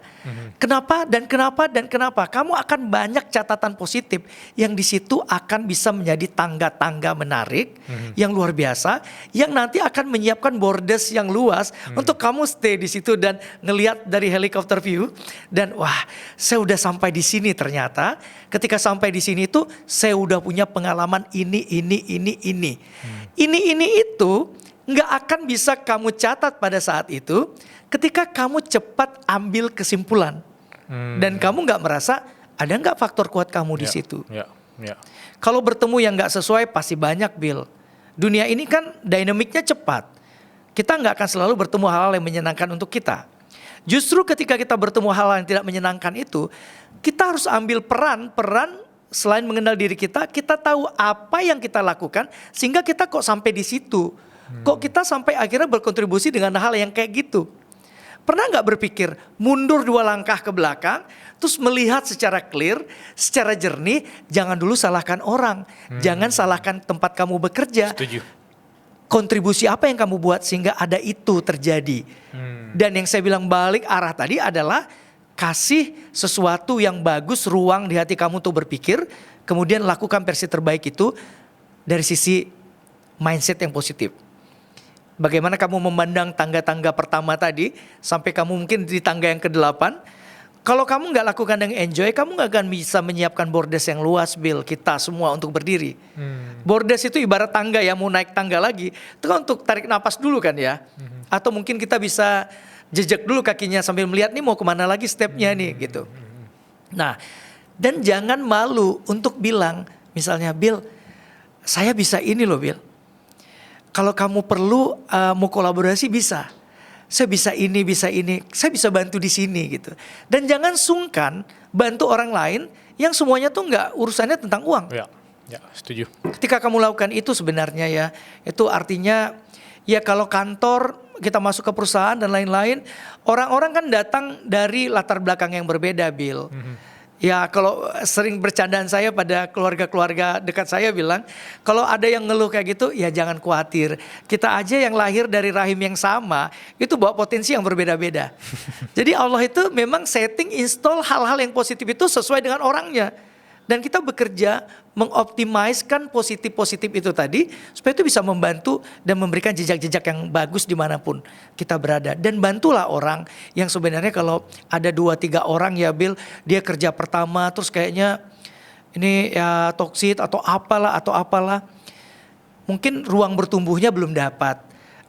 Kenapa dan kenapa dan kenapa? Kamu akan banyak catatan positif yang di situ akan bisa menjadi tangga-tangga menarik yang luar biasa, yang nanti akan menyiapkan borders yang luas untuk kamu stay di situ dan ngelihat dari helicopter view dan wah, saya udah sampai di sini ternyata. Ketika sampai di sini tuh saya udah punya pengalaman ini. Ini itu nggak akan bisa kamu catat pada saat itu ketika kamu cepat ambil kesimpulan dan kamu nggak merasa ada nggak faktor kuat kamu di situ. Kalau bertemu yang nggak sesuai pasti banyak, Bill. Dunia ini kan dinamiknya cepat. Kita nggak akan selalu bertemu hal-hal yang menyenangkan untuk kita. Justru ketika kita bertemu hal yang tidak menyenangkan itu, kita harus ambil peran selain mengenal diri kita tahu apa yang kita lakukan sehingga kita kok sampai di situ. Kok kita sampai akhirnya berkontribusi dengan hal yang kayak gitu. Pernah gak berpikir mundur 2 langkah ke belakang, terus melihat secara clear, secara jernih, jangan dulu salahkan orang. Jangan salahkan tempat kamu bekerja. Setuju. Kontribusi apa yang kamu buat sehingga ada itu terjadi. Dan yang saya bilang balik arah tadi adalah kasih sesuatu yang bagus, ruang di hati kamu untuk berpikir, kemudian lakukan versi terbaik itu dari sisi mindset yang positif. Bagaimana kamu memandang tangga-tangga pertama tadi sampai kamu mungkin di tangga yang ke-8. Kalau kamu gak lakukan dengan enjoy, kamu gak akan bisa menyiapkan bordes yang luas, Bill, kita semua untuk berdiri. Bordes itu ibarat tangga ya, mau naik tangga lagi, itu kan untuk tarik napas dulu kan ya. Atau mungkin kita bisa jejak dulu kakinya sambil melihat nih mau kemana lagi stepnya nih gitu. Nah, dan jangan malu untuk bilang, misalnya Bill, saya bisa ini loh Bill. Kalau kamu perlu mau kolaborasi bisa. Saya bisa ini, saya bisa bantu di sini gitu. Dan jangan sungkan bantu orang lain yang semuanya tuh nggak urusannya tentang uang. Ya, setuju. Ketika kamu lakukan itu sebenarnya ya, itu artinya ya kalau kantor kita masuk ke perusahaan dan lain-lain, orang-orang kan datang dari latar belakang yang berbeda, Bill. Ya kalau sering bercandaan saya pada keluarga-keluarga dekat saya bilang, kalau ada yang ngeluh kayak gitu ya jangan khawatir. Kita aja yang lahir dari rahim yang sama, itu bawa potensi yang berbeda-beda. Jadi Allah itu memang setting install hal-hal yang positif itu sesuai dengan orangnya. Dan kita bekerja mengoptimiskan positif-positif itu tadi supaya itu bisa membantu dan memberikan jejak-jejak yang bagus dimanapun kita berada. Dan bantulah orang yang sebenarnya kalau ada 2-3 orang ya Bill, dia kerja pertama terus kayaknya ini ya toksit atau apalah. Mungkin ruang bertumbuhnya belum dapat.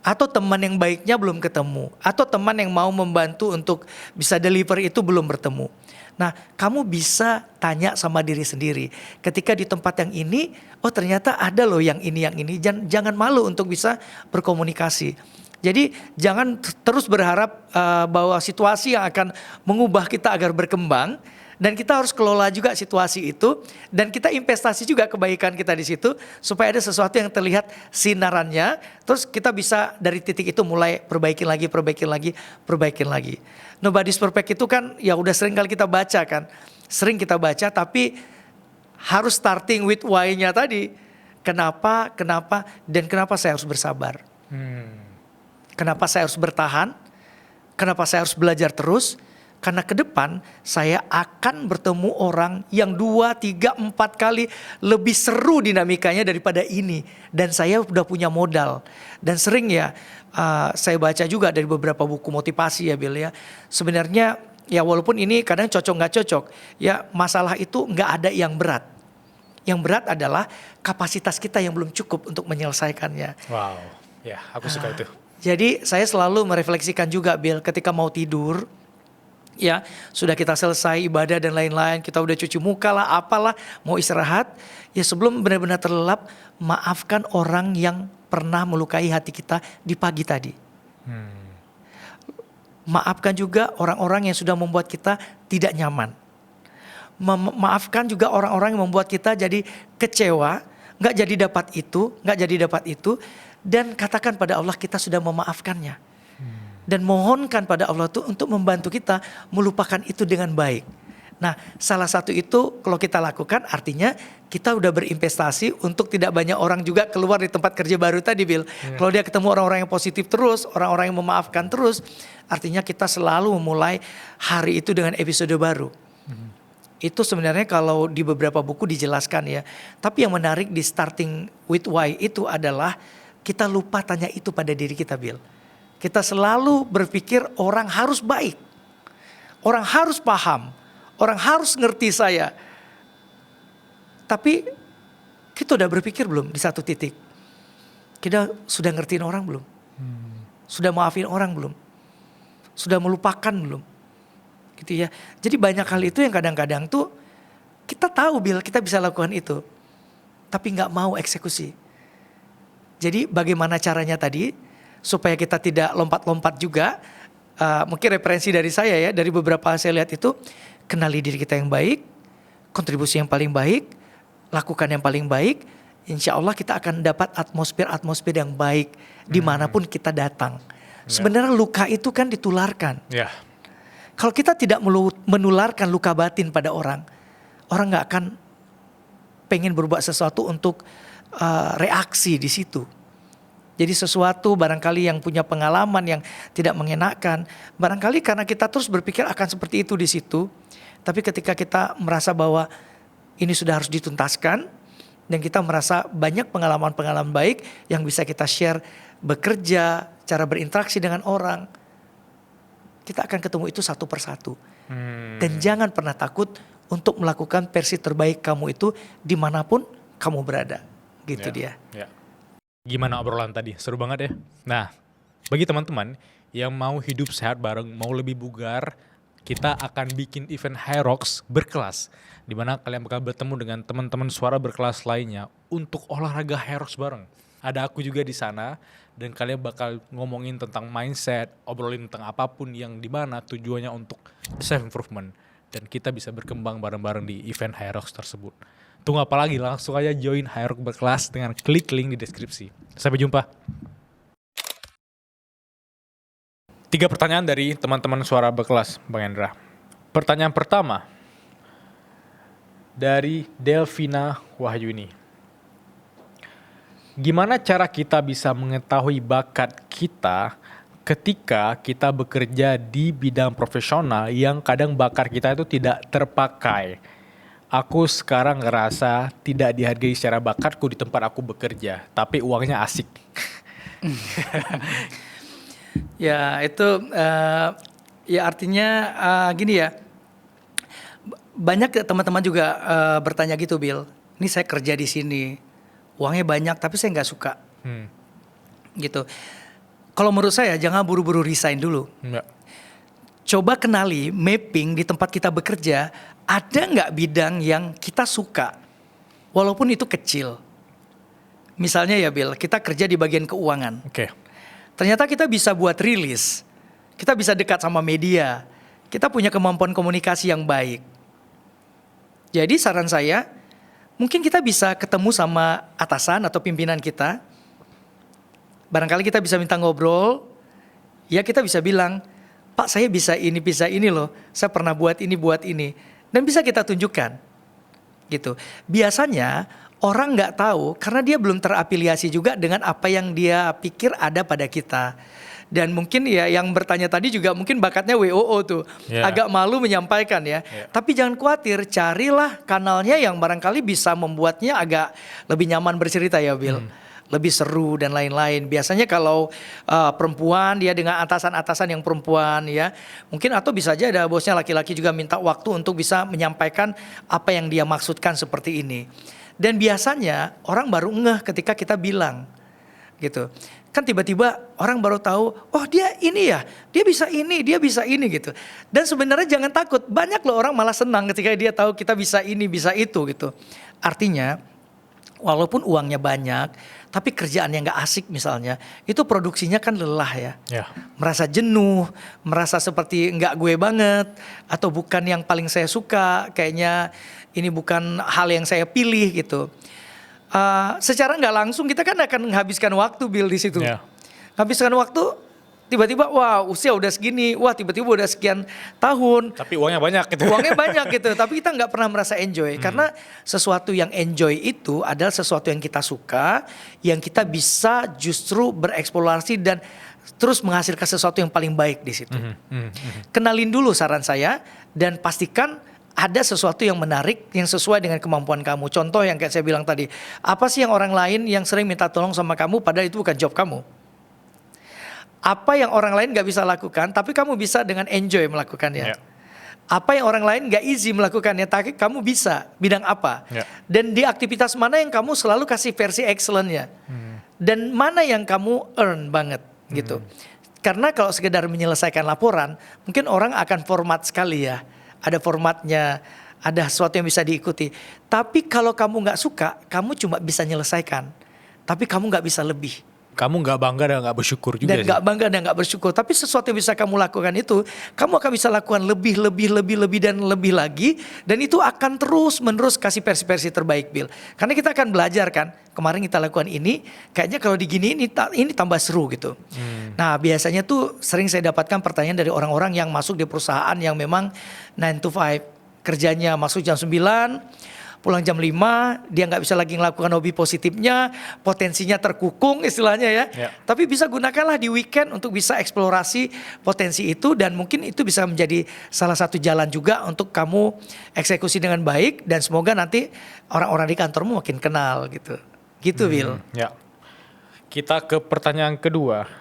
Atau teman yang baiknya belum ketemu. Atau teman yang mau membantu untuk bisa deliver itu belum bertemu. Nah, kamu bisa tanya sama diri sendiri. Ketika di tempat yang ini, oh ternyata ada loh yang ini. Jangan malu untuk bisa berkomunikasi. Jadi jangan terus berharap bahwa situasi yang akan mengubah kita agar berkembang. Dan kita harus kelola juga situasi itu. Dan kita investasi juga kebaikan kita di situ. Supaya ada sesuatu yang terlihat sinarannya. Terus kita bisa dari titik itu mulai perbaikin lagi. Nobody's perfect itu kan ya udah sering kali kita baca kan. Sering kita baca tapi harus starting with why-nya tadi. Kenapa saya harus bersabar. Kenapa saya harus bertahan. Kenapa saya harus belajar terus. Karena ke depan saya akan bertemu orang yang 2, 3, 4 kali lebih seru dinamikanya daripada ini. Dan saya udah punya modal. Dan sering ya saya baca juga dari beberapa buku motivasi ya Bill ya. Sebenarnya ya walaupun ini kadang cocok gak cocok. Ya masalah itu gak ada yang berat. Yang berat adalah kapasitas kita yang belum cukup untuk menyelesaikannya. Wow, ya aku suka itu. Jadi saya selalu merefleksikan juga Bill, ketika mau tidur, ya sudah kita selesai ibadah dan lain-lain, kita udah cuci muka lah, apalah, mau istirahat, ya sebelum benar-benar terlelap, maafkan orang yang pernah melukai hati kita di pagi tadi. Maafkan juga orang-orang yang sudah membuat kita tidak nyaman. Maafkan juga orang-orang yang membuat kita jadi kecewa, nggak jadi dapat itu, dan katakan pada Allah kita sudah memaafkannya. Dan mohonkan pada Allah tuh untuk membantu kita melupakan itu dengan baik. Nah, salah satu itu kalau kita lakukan artinya kita udah berinvestasi untuk tidak banyak orang juga keluar di tempat kerja baru tadi, Bill. Kalau dia ketemu orang-orang yang positif terus, orang-orang yang memaafkan terus, artinya kita selalu memulai hari itu dengan episode baru. Itu sebenarnya kalau di beberapa buku dijelaskan ya. Tapi yang menarik di Starting with Why itu adalah kita lupa tanya itu pada diri kita, Bill. Kita selalu berpikir orang harus baik. Orang harus paham. Orang harus ngerti saya. Tapi kita udah berpikir belum di satu titik? Kita sudah ngertiin orang belum? Sudah maafin orang belum? Sudah melupakan belum? Gitu ya. Jadi banyak hal itu yang kadang-kadang tuh kita tahu Bill, kita bisa lakukan itu. Tapi gak mau eksekusi. Jadi bagaimana caranya tadi supaya kita tidak lompat-lompat juga. Mungkin referensi dari saya ya, dari beberapa saya lihat itu, kenali diri kita yang baik, kontribusi yang paling baik, lakukan yang paling baik, insya Allah kita akan dapat atmosfer yang baik dimanapun kita datang. Sebenarnya luka itu kan ditularkan. Kalau kita tidak menularkan luka batin pada orang gak akan pengen berbuat sesuatu untuk reaksi di situ. Jadi sesuatu barangkali yang punya pengalaman yang tidak mengenakan, barangkali karena kita terus berpikir akan seperti itu di situ. Tapi ketika kita merasa bahwa ini sudah harus dituntaskan dan kita merasa banyak pengalaman-pengalaman baik yang bisa kita share, bekerja, cara berinteraksi dengan orang, kita akan ketemu itu satu persatu. Dan jangan pernah takut untuk melakukan versi terbaik kamu itu dimanapun kamu berada. Gitu dia. Gimana obrolan tadi? Seru banget ya. Nah, bagi teman-teman yang mau hidup sehat bareng, mau lebih bugar, kita akan bikin event Hyrox berkelas. Di mana kalian bakal bertemu dengan teman-teman suara berkelas lainnya untuk olahraga Hyrox bareng. Ada aku juga di sana dan kalian bakal ngomongin tentang mindset, obrolin tentang apapun yang dimana tujuannya untuk self improvement. Dan kita bisa berkembang bareng-bareng di event Hyrox tersebut. Tunggu apa lagi, langsung aja join Hyrox berkelas dengan klik link di deskripsi. Sampai jumpa. 3 pertanyaan dari teman-teman suara berkelas, Bang Hendra. Pertanyaan pertama dari Delvina Wahyuni. Gimana cara kita bisa mengetahui bakat kita ketika kita bekerja di bidang profesional yang kadang bakat kita itu tidak terpakai? Aku sekarang ngerasa tidak dihargai secara bakatku di tempat aku bekerja, tapi uangnya asik. Ya itu ya artinya gini ya, banyak teman-teman juga bertanya gitu, Bill. Ini saya kerja di sini, uangnya banyak tapi saya nggak suka, gitu. Kalau menurut saya jangan buru-buru resign dulu. Coba kenali mapping di tempat kita bekerja, ada nggak bidang yang kita suka, walaupun itu kecil. Misalnya ya Bill, kita kerja di bagian keuangan. Ternyata kita bisa buat rilis, kita bisa dekat sama media, kita punya kemampuan komunikasi yang baik. Jadi saran saya, mungkin kita bisa ketemu sama atasan atau pimpinan kita. Barangkali kita bisa minta ngobrol, ya kita bisa bilang, Pak saya bisa ini loh, saya pernah buat ini. Dan bisa kita tunjukkan, gitu. Biasanya orang nggak tahu karena dia belum terafiliasi juga dengan apa yang dia pikir ada pada kita. Dan mungkin ya yang bertanya tadi juga mungkin bakatnya WOO tuh, agak malu menyampaikan ya. Tapi jangan khawatir, carilah kanalnya yang barangkali bisa membuatnya agak lebih nyaman bercerita ya Bill. Lebih seru dan lain-lain. Biasanya kalau perempuan dia dengan atasan-atasan yang perempuan ya, mungkin atau bisa aja ada bosnya laki-laki juga minta waktu untuk bisa menyampaikan apa yang dia maksudkan seperti ini. Dan biasanya orang baru ngeh ketika kita bilang gitu. Kan tiba-tiba orang baru tahu, oh dia ini ya, dia bisa ini gitu. Dan sebenarnya jangan takut, banyak loh orang malah senang ketika dia tahu kita bisa ini, bisa itu gitu. Artinya, walaupun uangnya banyak, tapi kerjaannya nggak asik misalnya, itu produksinya kan lelah ya. Merasa jenuh, merasa seperti nggak gue banget, atau bukan yang paling saya suka, kayaknya ini bukan hal yang saya pilih gitu. Secara nggak langsung kita kan akan menghabiskan waktu Bill di situ. Habiskan waktu, tiba-tiba wah usia udah segini, wah tiba-tiba udah sekian tahun. Tapi uangnya banyak gitu. Uangnya banyak gitu, tapi kita nggak pernah merasa enjoy. Karena sesuatu yang enjoy itu adalah sesuatu yang kita suka, yang kita bisa justru bereksplorasi dan terus menghasilkan sesuatu yang paling baik di situ. Kenalin dulu saran saya dan pastikan ada sesuatu yang menarik yang sesuai dengan kemampuan kamu. Contoh yang kayak saya bilang tadi, apa sih yang orang lain yang sering minta tolong sama kamu padahal itu bukan job kamu? Apa yang orang lain gak bisa lakukan tapi kamu bisa dengan enjoy melakukannya? Apa yang orang lain gak easy melakukannya tapi kamu bisa, bidang apa? Dan di aktivitas mana yang kamu selalu kasih versi excellent-nya? Dan mana yang kamu earn banget gitu? Karena kalau sekedar menyelesaikan laporan, mungkin orang akan format sekali ya. Ada formatnya, ada sesuatu yang bisa diikuti. Tapi kalau kamu gak suka, kamu cuma bisa menyelesaikan. Tapi kamu gak bisa lebih. Kamu nggak bangga dan nggak bersyukur juga dan sih. Nggak bangga dan nggak bersyukur. Tapi sesuatu yang bisa kamu lakukan itu, kamu akan bisa lakukan lebih dan lebih lagi. Dan itu akan terus menerus kasih versi-versi terbaik Bill. Karena kita akan belajar kan. Kemarin kita lakukan ini, kayaknya kalau digini ini tambah seru gitu. Nah biasanya tuh sering saya dapatkan pertanyaan dari orang-orang yang masuk di perusahaan yang memang 9 to 5. Kerjanya masuk jam 9. Pulang jam 5, dia nggak bisa lagi melakukan hobi positifnya, potensinya terkukung istilahnya ya. Tapi bisa gunakanlah di weekend untuk bisa eksplorasi potensi itu dan mungkin itu bisa menjadi salah satu jalan juga untuk kamu eksekusi dengan baik dan semoga nanti orang-orang di kantormu makin kenal gitu. Gitu Will. Kita ke pertanyaan kedua.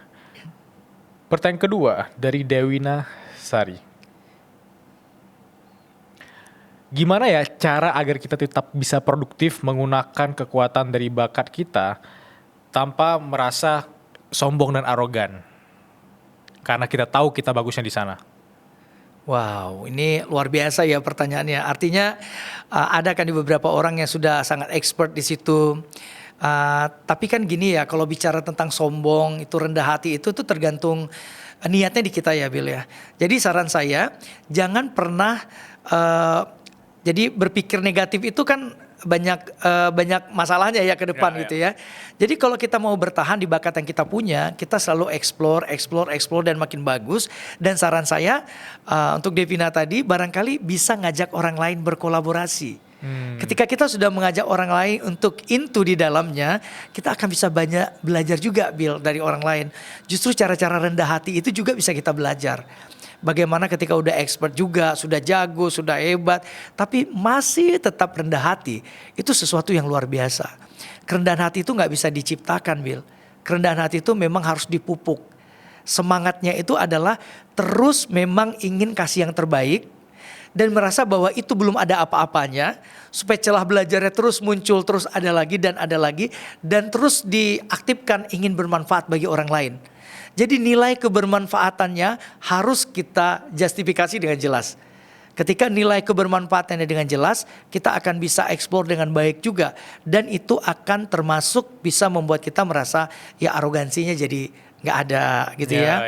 Pertanyaan kedua dari Dewina Sari. Gimana ya cara agar kita tetap bisa produktif menggunakan kekuatan dari bakat kita tanpa merasa sombong dan arogan? Karena kita tahu kita bagusnya di sana. Wow, ini luar biasa ya pertanyaannya. Artinya ada kan di beberapa orang yang sudah sangat expert di situ. Tapi kan gini ya, kalau bicara tentang sombong, itu rendah hati itu tuh tergantung niatnya di kita ya Bill ya. Jadi saran saya, jangan pernah jadi berpikir negatif itu kan banyak masalahnya ya ke depan gitu ya. Jadi kalau kita mau bertahan di bakat yang kita punya, kita selalu explore dan makin bagus. Dan saran saya untuk Devina tadi, barangkali bisa ngajak orang lain berkolaborasi. Ketika kita sudah mengajak orang lain untuk into di dalamnya, kita akan bisa banyak belajar juga Bill dari orang lain. Justru cara-cara rendah hati itu juga bisa kita belajar. Bagaimana ketika udah expert juga, sudah jago, sudah hebat, tapi masih tetap rendah hati. Itu sesuatu yang luar biasa. Kerendahan hati itu gak bisa diciptakan Bill. Kerendahan hati itu memang harus dipupuk. Semangatnya itu adalah terus memang ingin kasih yang terbaik. Dan merasa bahwa itu belum ada apa-apanya. Supaya celah belajarnya terus muncul, terus ada lagi. Dan terus diaktifkan ingin bermanfaat bagi orang lain. Jadi nilai kebermanfaatannya harus kita justifikasi dengan jelas. Ketika nilai kebermanfaatannya dengan jelas, kita akan bisa eksplor dengan baik juga. Dan itu akan termasuk bisa membuat kita merasa ya arogansinya jadi gak ada gitu ya.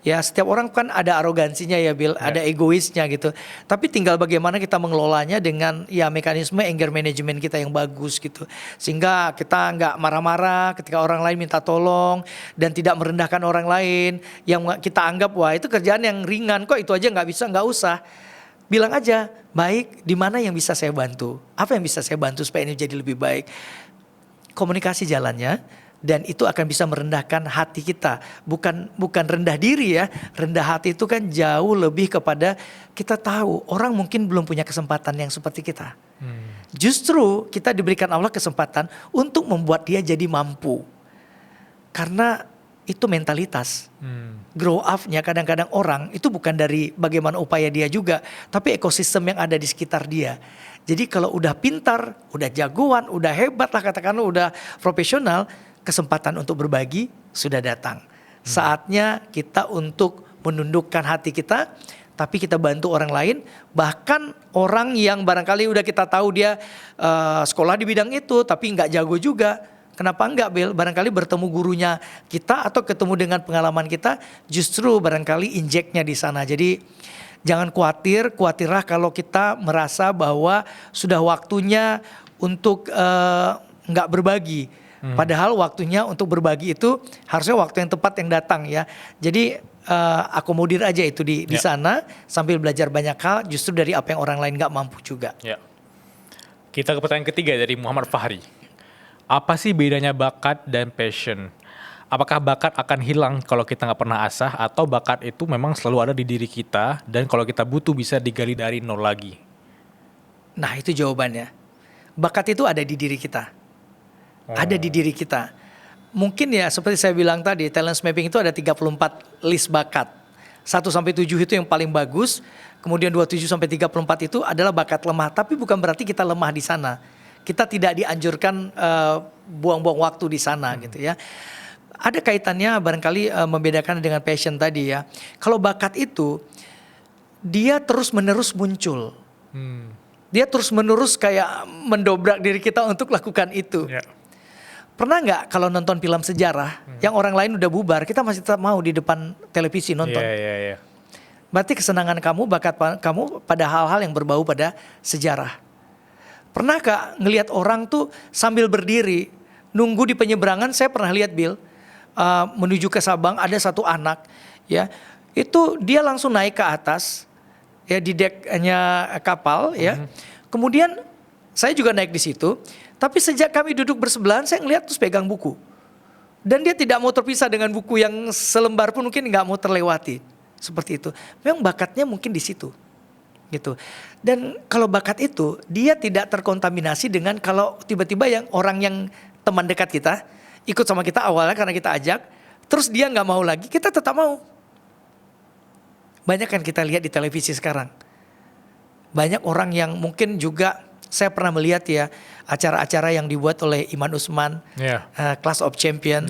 Ya setiap orang kan ada arogansinya ya Bill, ada egoisnya gitu. Tapi tinggal bagaimana kita mengelolanya dengan ya mekanisme anger management kita yang bagus gitu. Sehingga kita gak marah-marah ketika orang lain minta tolong dan tidak merendahkan orang lain. Yang kita anggap wah itu kerjaan yang ringan kok itu aja gak bisa, gak usah. Bilang aja, baik di mana yang bisa saya bantu? Apa yang bisa saya bantu supaya ini jadi lebih baik? Komunikasi jalannya. Dan itu akan bisa merendahkan hati kita. Bukan rendah diri ya. Rendah hati itu kan jauh lebih kepada kita tahu orang mungkin belum punya kesempatan yang seperti kita. Justru kita diberikan Allah kesempatan untuk membuat dia jadi mampu. Karena itu mentalitas. Grow up-nya kadang-kadang orang itu bukan dari bagaimana upaya dia juga, tapi ekosistem yang ada di sekitar dia. Jadi kalau udah pintar, udah jagoan, udah hebat lah katakanlah, udah profesional, kesempatan untuk berbagi sudah datang. Saatnya kita untuk menundukkan hati kita, tapi kita bantu orang lain, bahkan orang yang barangkali udah kita tahu dia sekolah di bidang itu tapi nggak jago juga. Kenapa enggak, Bill? Barangkali bertemu gurunya kita atau ketemu dengan pengalaman kita, justru barangkali injeknya di sana. Jadi jangan khawatirlah kalau kita merasa bahwa sudah waktunya untuk enggak berbagi. Padahal waktunya untuk berbagi itu harusnya waktu yang tepat yang datang ya. Jadi akomodir aja itu di sana sambil belajar banyak hal justru dari apa yang orang lain enggak mampu juga. Ya. Kita ke pertanyaan ketiga dari Muhammad Fahri. Apa sih bedanya bakat dan passion? Apakah bakat akan hilang kalau kita nggak pernah asah, atau bakat itu memang selalu ada di diri kita dan kalau kita butuh bisa digali dari nol lagi? Nah itu jawabannya. Bakat itu ada di diri kita. Ada di diri kita. Mungkin ya seperti saya bilang tadi, talent mapping itu ada 34 list bakat. 1 sampai 7 itu yang paling bagus, kemudian 27 sampai 34 itu adalah bakat lemah, tapi bukan berarti kita lemah di sana. Kita tidak dianjurkan buang-buang waktu di sana gitu ya. Ada kaitannya barangkali membedakan dengan passion tadi ya. Kalau bakat itu dia terus-menerus muncul. Dia terus-menerus kayak mendobrak diri kita untuk lakukan itu. Yeah. Pernah nggak kalau nonton film sejarah yang orang lain udah bubar, kita masih tetap mau di depan televisi nonton? Yeah. Berarti kesenangan kamu, bakat kamu pada hal-hal yang berbau pada sejarah. Pernah gak ngelihat orang tuh sambil berdiri nunggu di penyeberangan? Saya pernah lihat, Bill, menuju ke Sabang ada satu anak ya, itu dia langsung naik ke atas ya di deknya kapal ya. Kemudian saya juga naik di situ, tapi sejak kami duduk bersebelahan saya ngelihat terus pegang buku. Dan dia tidak mau terpisah dengan buku yang selembar pun mungkin nggak mau terlewati. Seperti itu. Memang bakatnya mungkin di situ. Gitu. Dan kalau bakat itu dia tidak terkontaminasi dengan kalau tiba-tiba yang orang yang teman dekat kita ikut sama kita awalnya karena kita ajak, terus dia nggak mau lagi, kita tetap mau. Banyak kan kita lihat di televisi sekarang, banyak orang yang mungkin juga saya pernah melihat ya acara-acara yang dibuat oleh Iman Usman, Class of Champion,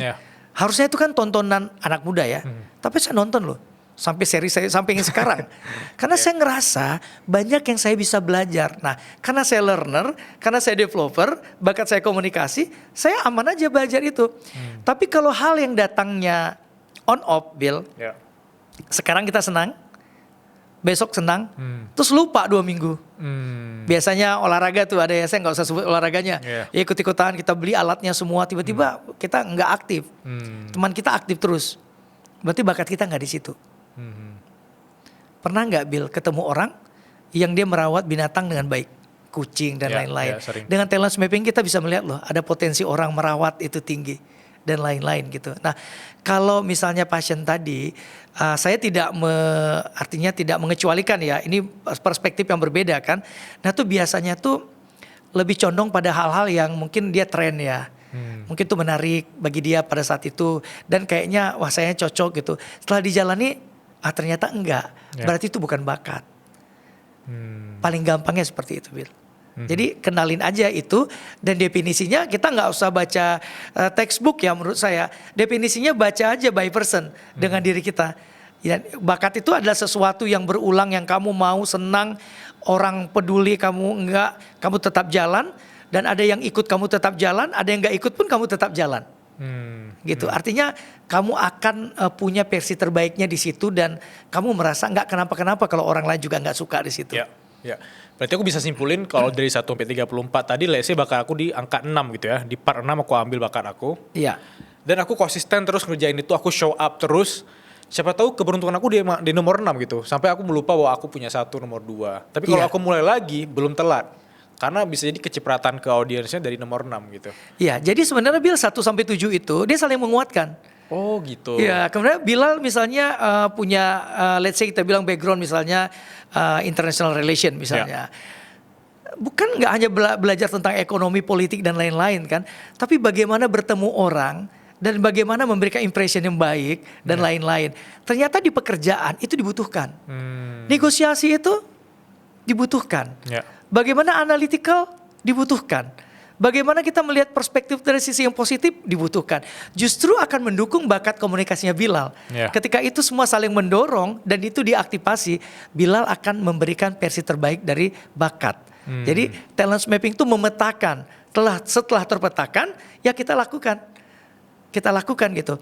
harusnya itu kan tontonan anak muda ya, tapi saya nonton loh. Sampai seri saya sampai yang sekarang. Karena saya ngerasa banyak yang saya bisa belajar. Nah, karena saya learner, karena saya developer, bakat saya komunikasi, saya aman aja belajar itu. Tapi kalau hal yang datangnya on off, Bill, sekarang kita senang, besok senang, terus lupa 2 minggu. Biasanya olahraga tuh ada ya, saya nggak usah sebut olahraganya. Ya ikut-ikutan, kita beli alatnya semua, tiba-tiba kita nggak aktif. Teman kita aktif terus. Berarti bakat kita nggak di situ. Pernah nggak, Bill, ketemu orang yang dia merawat binatang dengan baik, kucing dan lain-lain. Dengan talent mapping kita bisa melihat loh, ada potensi orang merawat itu tinggi dan lain-lain gitu. Nah, kalau misalnya passion tadi, saya artinya tidak mengecualikan ya. Ini perspektif yang berbeda kan. Nah, tuh biasanya tuh lebih condong pada hal-hal yang mungkin dia tren ya. Mungkin tuh menarik bagi dia pada saat itu dan kayaknya wah saya cocok gitu. Setelah dijalani ternyata enggak. Berarti itu bukan bakat. Paling gampangnya seperti itu, Bill. Jadi kenalin aja itu dan definisinya kita nggak usah baca textbook ya menurut saya. Definisinya baca aja by person dengan diri kita. Ya, bakat itu adalah sesuatu yang berulang yang kamu mau senang, orang peduli kamu enggak, kamu tetap jalan. Dan ada yang ikut kamu tetap jalan, ada yang gak ikut pun kamu tetap jalan. Gitu. Artinya kamu akan punya versi terbaiknya di situ dan kamu merasa gak kenapa-kenapa kalau orang lain juga gak suka di situ. Ya. Berarti aku bisa simpulin kalau dari 1 sampai 34 tadi let's say bakat aku di angka 6 gitu ya. Di part 6 aku ambil bakat aku. Iya. Dan aku konsisten terus ngerjain itu, aku show up terus. Siapa tahu keberuntungan aku di nomor 6 gitu. Sampai aku melupa bahwa aku punya 1 nomor 2. Tapi kalau aku mulai lagi belum telat. Karena bisa jadi kecipratan ke audiensnya dari nomor 6 gitu. Iya, jadi sebenarnya Bill 1 sampai 7 itu dia saling menguatkan. Oh gitu. Iya, kemudian Bilal misalnya punya let's say kita bilang background misalnya international relation misalnya. Bukan nggak hanya belajar tentang ekonomi, politik dan lain-lain kan, tapi bagaimana bertemu orang dan bagaimana memberikan impression yang baik dan lain-lain. Ternyata di pekerjaan itu dibutuhkan. Negosiasi itu dibutuhkan. Bagaimana analytical dibutuhkan. Bagaimana kita melihat perspektif dari sisi yang positif dibutuhkan. Justru akan mendukung bakat komunikasinya Bilal. Ketika itu semua saling mendorong dan itu diaktifasi, Bilal akan memberikan versi terbaik dari bakat. Jadi talent mapping itu memetakan. Setelah terpetakan, ya kita lakukan. Kita lakukan gitu.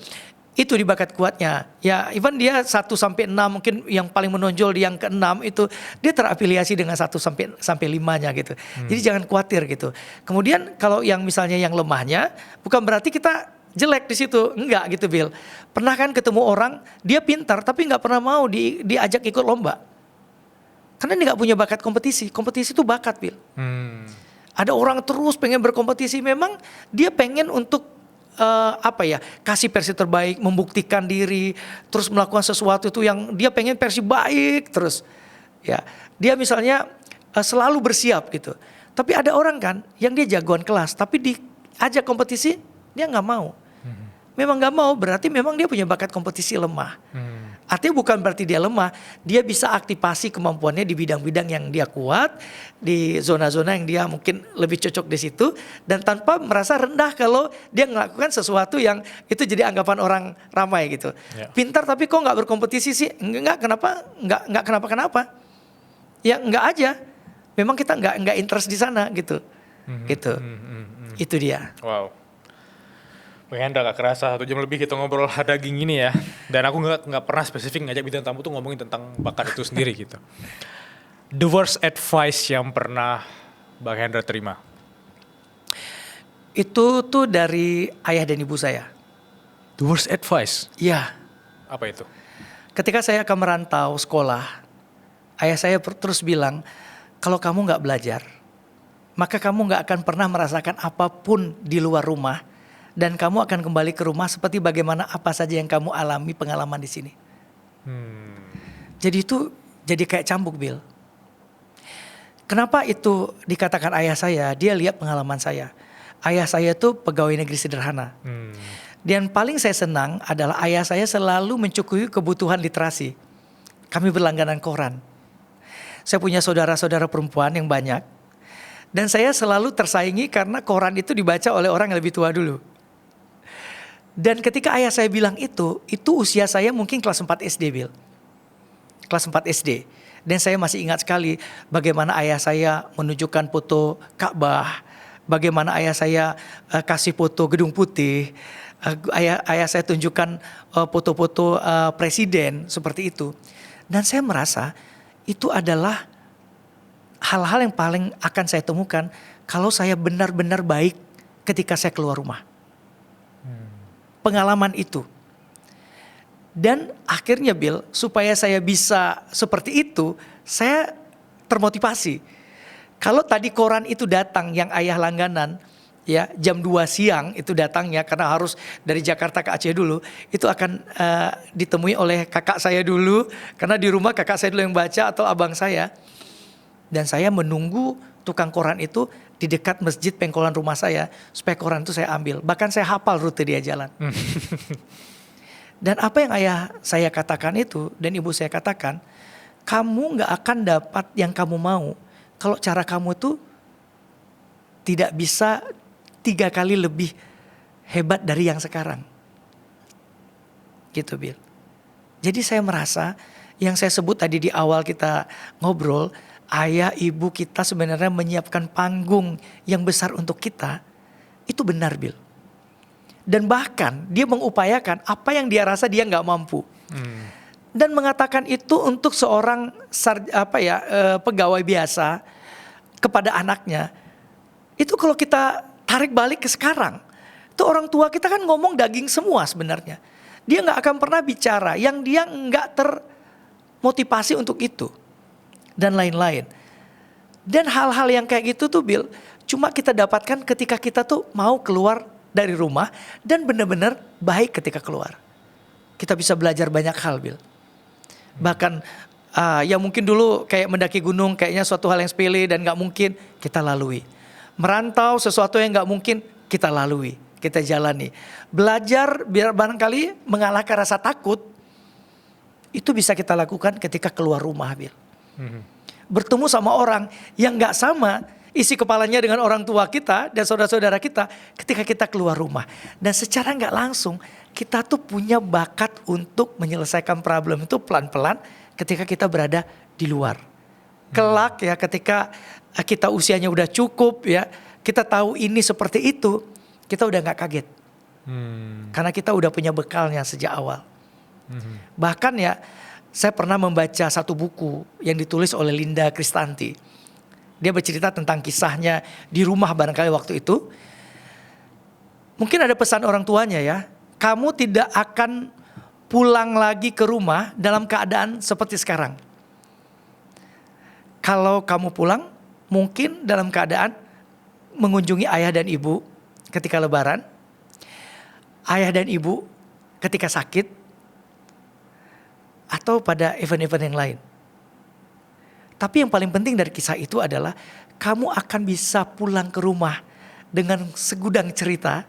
Itu di bakat kuatnya. Ya, even dia 1 sampai 6 mungkin yang paling menonjol di yang ke-6 itu dia terafiliasi dengan 1 sampai 5-nya gitu. Jadi jangan khawatir gitu. Kemudian kalau yang misalnya yang lemahnya, bukan berarti kita jelek di situ. Enggak gitu, Bill. Pernah kan ketemu orang, dia pintar tapi enggak pernah mau diajak ikut lomba. Karena dia enggak punya bakat kompetisi. Kompetisi itu bakat, Bill. Ada orang terus pengen berkompetisi, memang dia pengen untuk kasih versi terbaik, membuktikan diri, terus melakukan sesuatu itu yang dia pengen versi baik terus. Ya, dia misalnya selalu bersiap gitu. Tapi ada orang kan yang dia jagoan kelas, tapi diajak kompetisi dia nggak mau. Memang nggak mau, berarti memang dia punya bakat kompetisi lemah. Artinya bukan berarti dia lemah, dia bisa aktifasi kemampuannya di bidang-bidang yang dia kuat, di zona-zona yang dia mungkin lebih cocok di situ, dan tanpa merasa rendah kalau dia melakukan sesuatu yang itu jadi anggapan orang ramai gitu. Pintar tapi kok nggak berkompetisi sih? Enggak, kenapa? Enggak kenapa-kenapa. Ya enggak aja. Memang kita enggak interest di sana gitu. Gitu. Itu dia. Wow. Bang Hendra, gak kerasa 1 jam lebih kita ngobrol daging ini ya. Dan aku gak pernah spesifik ngajak bintang tamu tuh ngomongin tentang bakat itu sendiri gitu. The worst advice yang pernah Bang Hendra terima? Itu tuh dari ayah dan ibu saya. The worst advice? Iya. Apa itu? Ketika saya akan merantau sekolah, ayah saya terus bilang, kalau kamu gak belajar, maka kamu gak akan pernah merasakan apapun di luar rumah. Dan kamu akan kembali ke rumah seperti bagaimana apa saja yang kamu alami pengalaman di sini. Jadi itu jadi kayak cambuk, Bill. Kenapa itu dikatakan ayah saya? Dia lihat pengalaman saya. Ayah saya itu pegawai negeri sederhana. Dan paling saya senang adalah ayah saya selalu mencukupi kebutuhan literasi. Kami berlangganan koran. Saya punya saudara-saudara perempuan yang banyak. Dan saya selalu tersaingi karena koran itu dibaca oleh orang yang lebih tua dulu. Dan ketika ayah saya bilang itu usia saya mungkin kelas 4 SD, Bill. Kelas 4 SD. Dan saya masih ingat sekali bagaimana ayah saya menunjukkan foto Ka'bah. Bagaimana ayah saya kasih foto Gedung Putih. Ayah saya tunjukkan foto-foto presiden seperti itu. Dan saya merasa itu adalah hal-hal yang paling akan saya temukan kalau saya benar-benar baik ketika saya keluar rumah. Pengalaman itu. Dan akhirnya, Bill, supaya saya bisa seperti itu, saya termotivasi. Kalau tadi koran itu datang yang ayah langganan, ya jam 2 siang itu datangnya karena harus dari Jakarta ke Aceh dulu, itu akan ditemui oleh kakak saya dulu, karena di rumah kakak saya dulu yang baca atau abang saya. Dan saya menunggu tukang koran itu di dekat masjid pengkolan rumah saya supaya koran itu saya ambil. Bahkan saya hafal rute dia jalan. Dan apa yang ayah saya katakan itu dan ibu saya katakan, kamu gak akan dapat yang kamu mau kalau cara kamu itu tidak bisa 3 kali lebih hebat dari yang sekarang. Gitu, Bill. Jadi saya merasa yang saya sebut tadi di awal kita ngobrol, ayah ibu kita sebenarnya menyiapkan panggung yang besar untuk kita. Itu benar, Bill. Dan bahkan dia mengupayakan apa yang dia rasa dia gak mampu. Dan mengatakan itu untuk seorang pegawai biasa kepada anaknya. Itu kalau kita tarik balik ke sekarang, itu orang tua kita kan ngomong daging semua sebenarnya. Dia gak akan pernah bicara yang dia gak termotivasi untuk itu. Dan lain-lain. Dan hal-hal yang kayak gitu tuh, Bill, cuma kita dapatkan ketika kita tuh mau keluar dari rumah dan benar-benar baik ketika keluar. Kita bisa belajar banyak hal, Bill. Bahkan yang mungkin dulu kayak mendaki gunung kayaknya suatu hal yang sepele dan gak mungkin, kita lalui. Merantau sesuatu yang gak mungkin, kita lalui. kita jalani. Belajar biar barangkali mengalahkan rasa takut, itu bisa kita lakukan ketika keluar rumah, Bil. Bertemu sama orang yang gak sama isi kepalanya dengan orang tua kita dan saudara-saudara kita ketika kita keluar rumah. Dan secara gak langsung kita tuh punya bakat untuk menyelesaikan problem itu pelan-pelan ketika kita berada di luar. Kelak ya ketika kita usianya udah cukup ya, kita tahu ini seperti itu, kita udah gak kaget. Karena kita udah punya bekalnya sejak awal. Bahkan ya saya pernah membaca satu buku yang ditulis oleh Linda Kristanti. Dia bercerita tentang kisahnya di rumah barangkali waktu itu. Mungkin ada pesan orang tuanya ya, kamu tidak akan pulang lagi ke rumah dalam keadaan seperti sekarang. Kalau kamu pulang, mungkin dalam keadaan mengunjungi ayah dan ibu ketika lebaran, ayah dan ibu ketika sakit, atau pada event-event yang lain. Tapi yang paling penting dari kisah itu adalah kamu akan bisa pulang ke rumah dengan segudang cerita.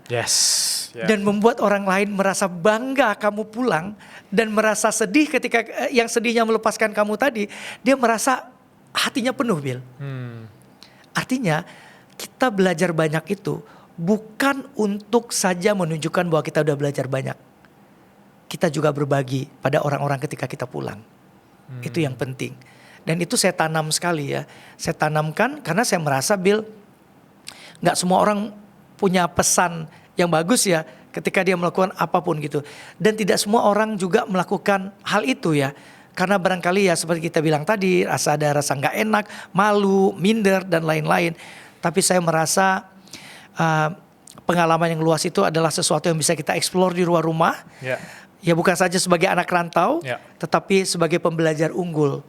Dan membuat orang lain merasa bangga kamu pulang dan merasa sedih ketika yang sedihnya melepaskan kamu tadi, dia merasa hatinya penuh, Bil. Artinya kita belajar banyak itu bukan untuk saja menunjukkan bahwa kita udah belajar banyak. Kita juga berbagi pada orang-orang ketika kita pulang. Itu yang penting. Dan itu saya tanam sekali ya. Saya tanamkan karena saya merasa, Bil, gak semua orang punya pesan yang bagus ya ketika dia melakukan apapun gitu. Dan tidak semua orang juga melakukan hal itu ya. Karena barangkali ya seperti kita bilang tadi, ada rasa gak enak, malu, minder dan lain-lain. Tapi saya merasa pengalaman yang luas itu adalah sesuatu yang bisa kita explore di luar rumah. Ya bukan saja sebagai anak rantau, tetapi sebagai pembelajar unggul.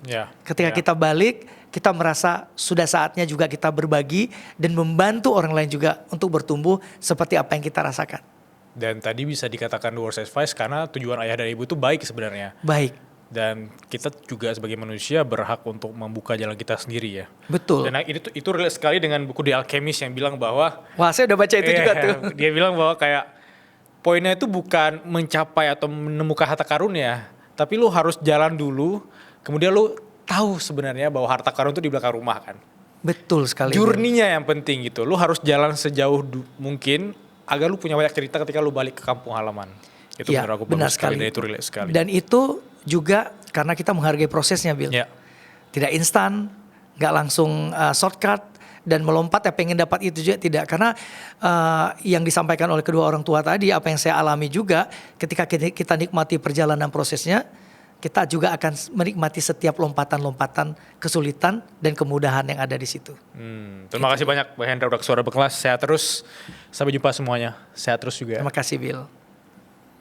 Ketika kita balik, kita merasa sudah saatnya juga kita berbagi dan membantu orang lain juga untuk bertumbuh seperti apa yang kita rasakan. Dan tadi bisa dikatakan words advice karena tujuan ayah dan ibu itu baik sebenarnya. Baik. Dan kita juga sebagai manusia berhak untuk membuka jalan kita sendiri ya. Betul. Dan itu relate sekali dengan buku The Alchemist yang bilang bahwa, wah saya udah baca itu juga tuh. Dia bilang bahwa kayak poinnya itu bukan mencapai atau menemukan harta karun ya, tapi lu harus jalan dulu, kemudian lu tahu sebenarnya bahwa harta karun itu di belakang rumah kan. Betul sekali. Journey-nya yang penting gitu. Lu harus jalan sejauh mungkin agar lu punya banyak cerita ketika lu balik ke kampung halaman. Itu ya, menurut aku benar bagus sekali sekali. dan itu relate sekali. Dan itu juga karena kita menghargai prosesnya, Bil. Tidak instan, gak langsung shortcut dan melompat pengen dapat itu juga tidak. Karena yang disampaikan oleh kedua orang tua tadi, apa yang saya alami juga ketika kita nikmati perjalanan prosesnya, kita juga akan menikmati setiap lompatan-lompatan kesulitan dan kemudahan yang ada di situ. Terima kasih banyak Bang Hendra udah ke Suara Berkelas. Sehat terus. Sampai jumpa semuanya. Sehat terus juga. Terima kasih, Bil.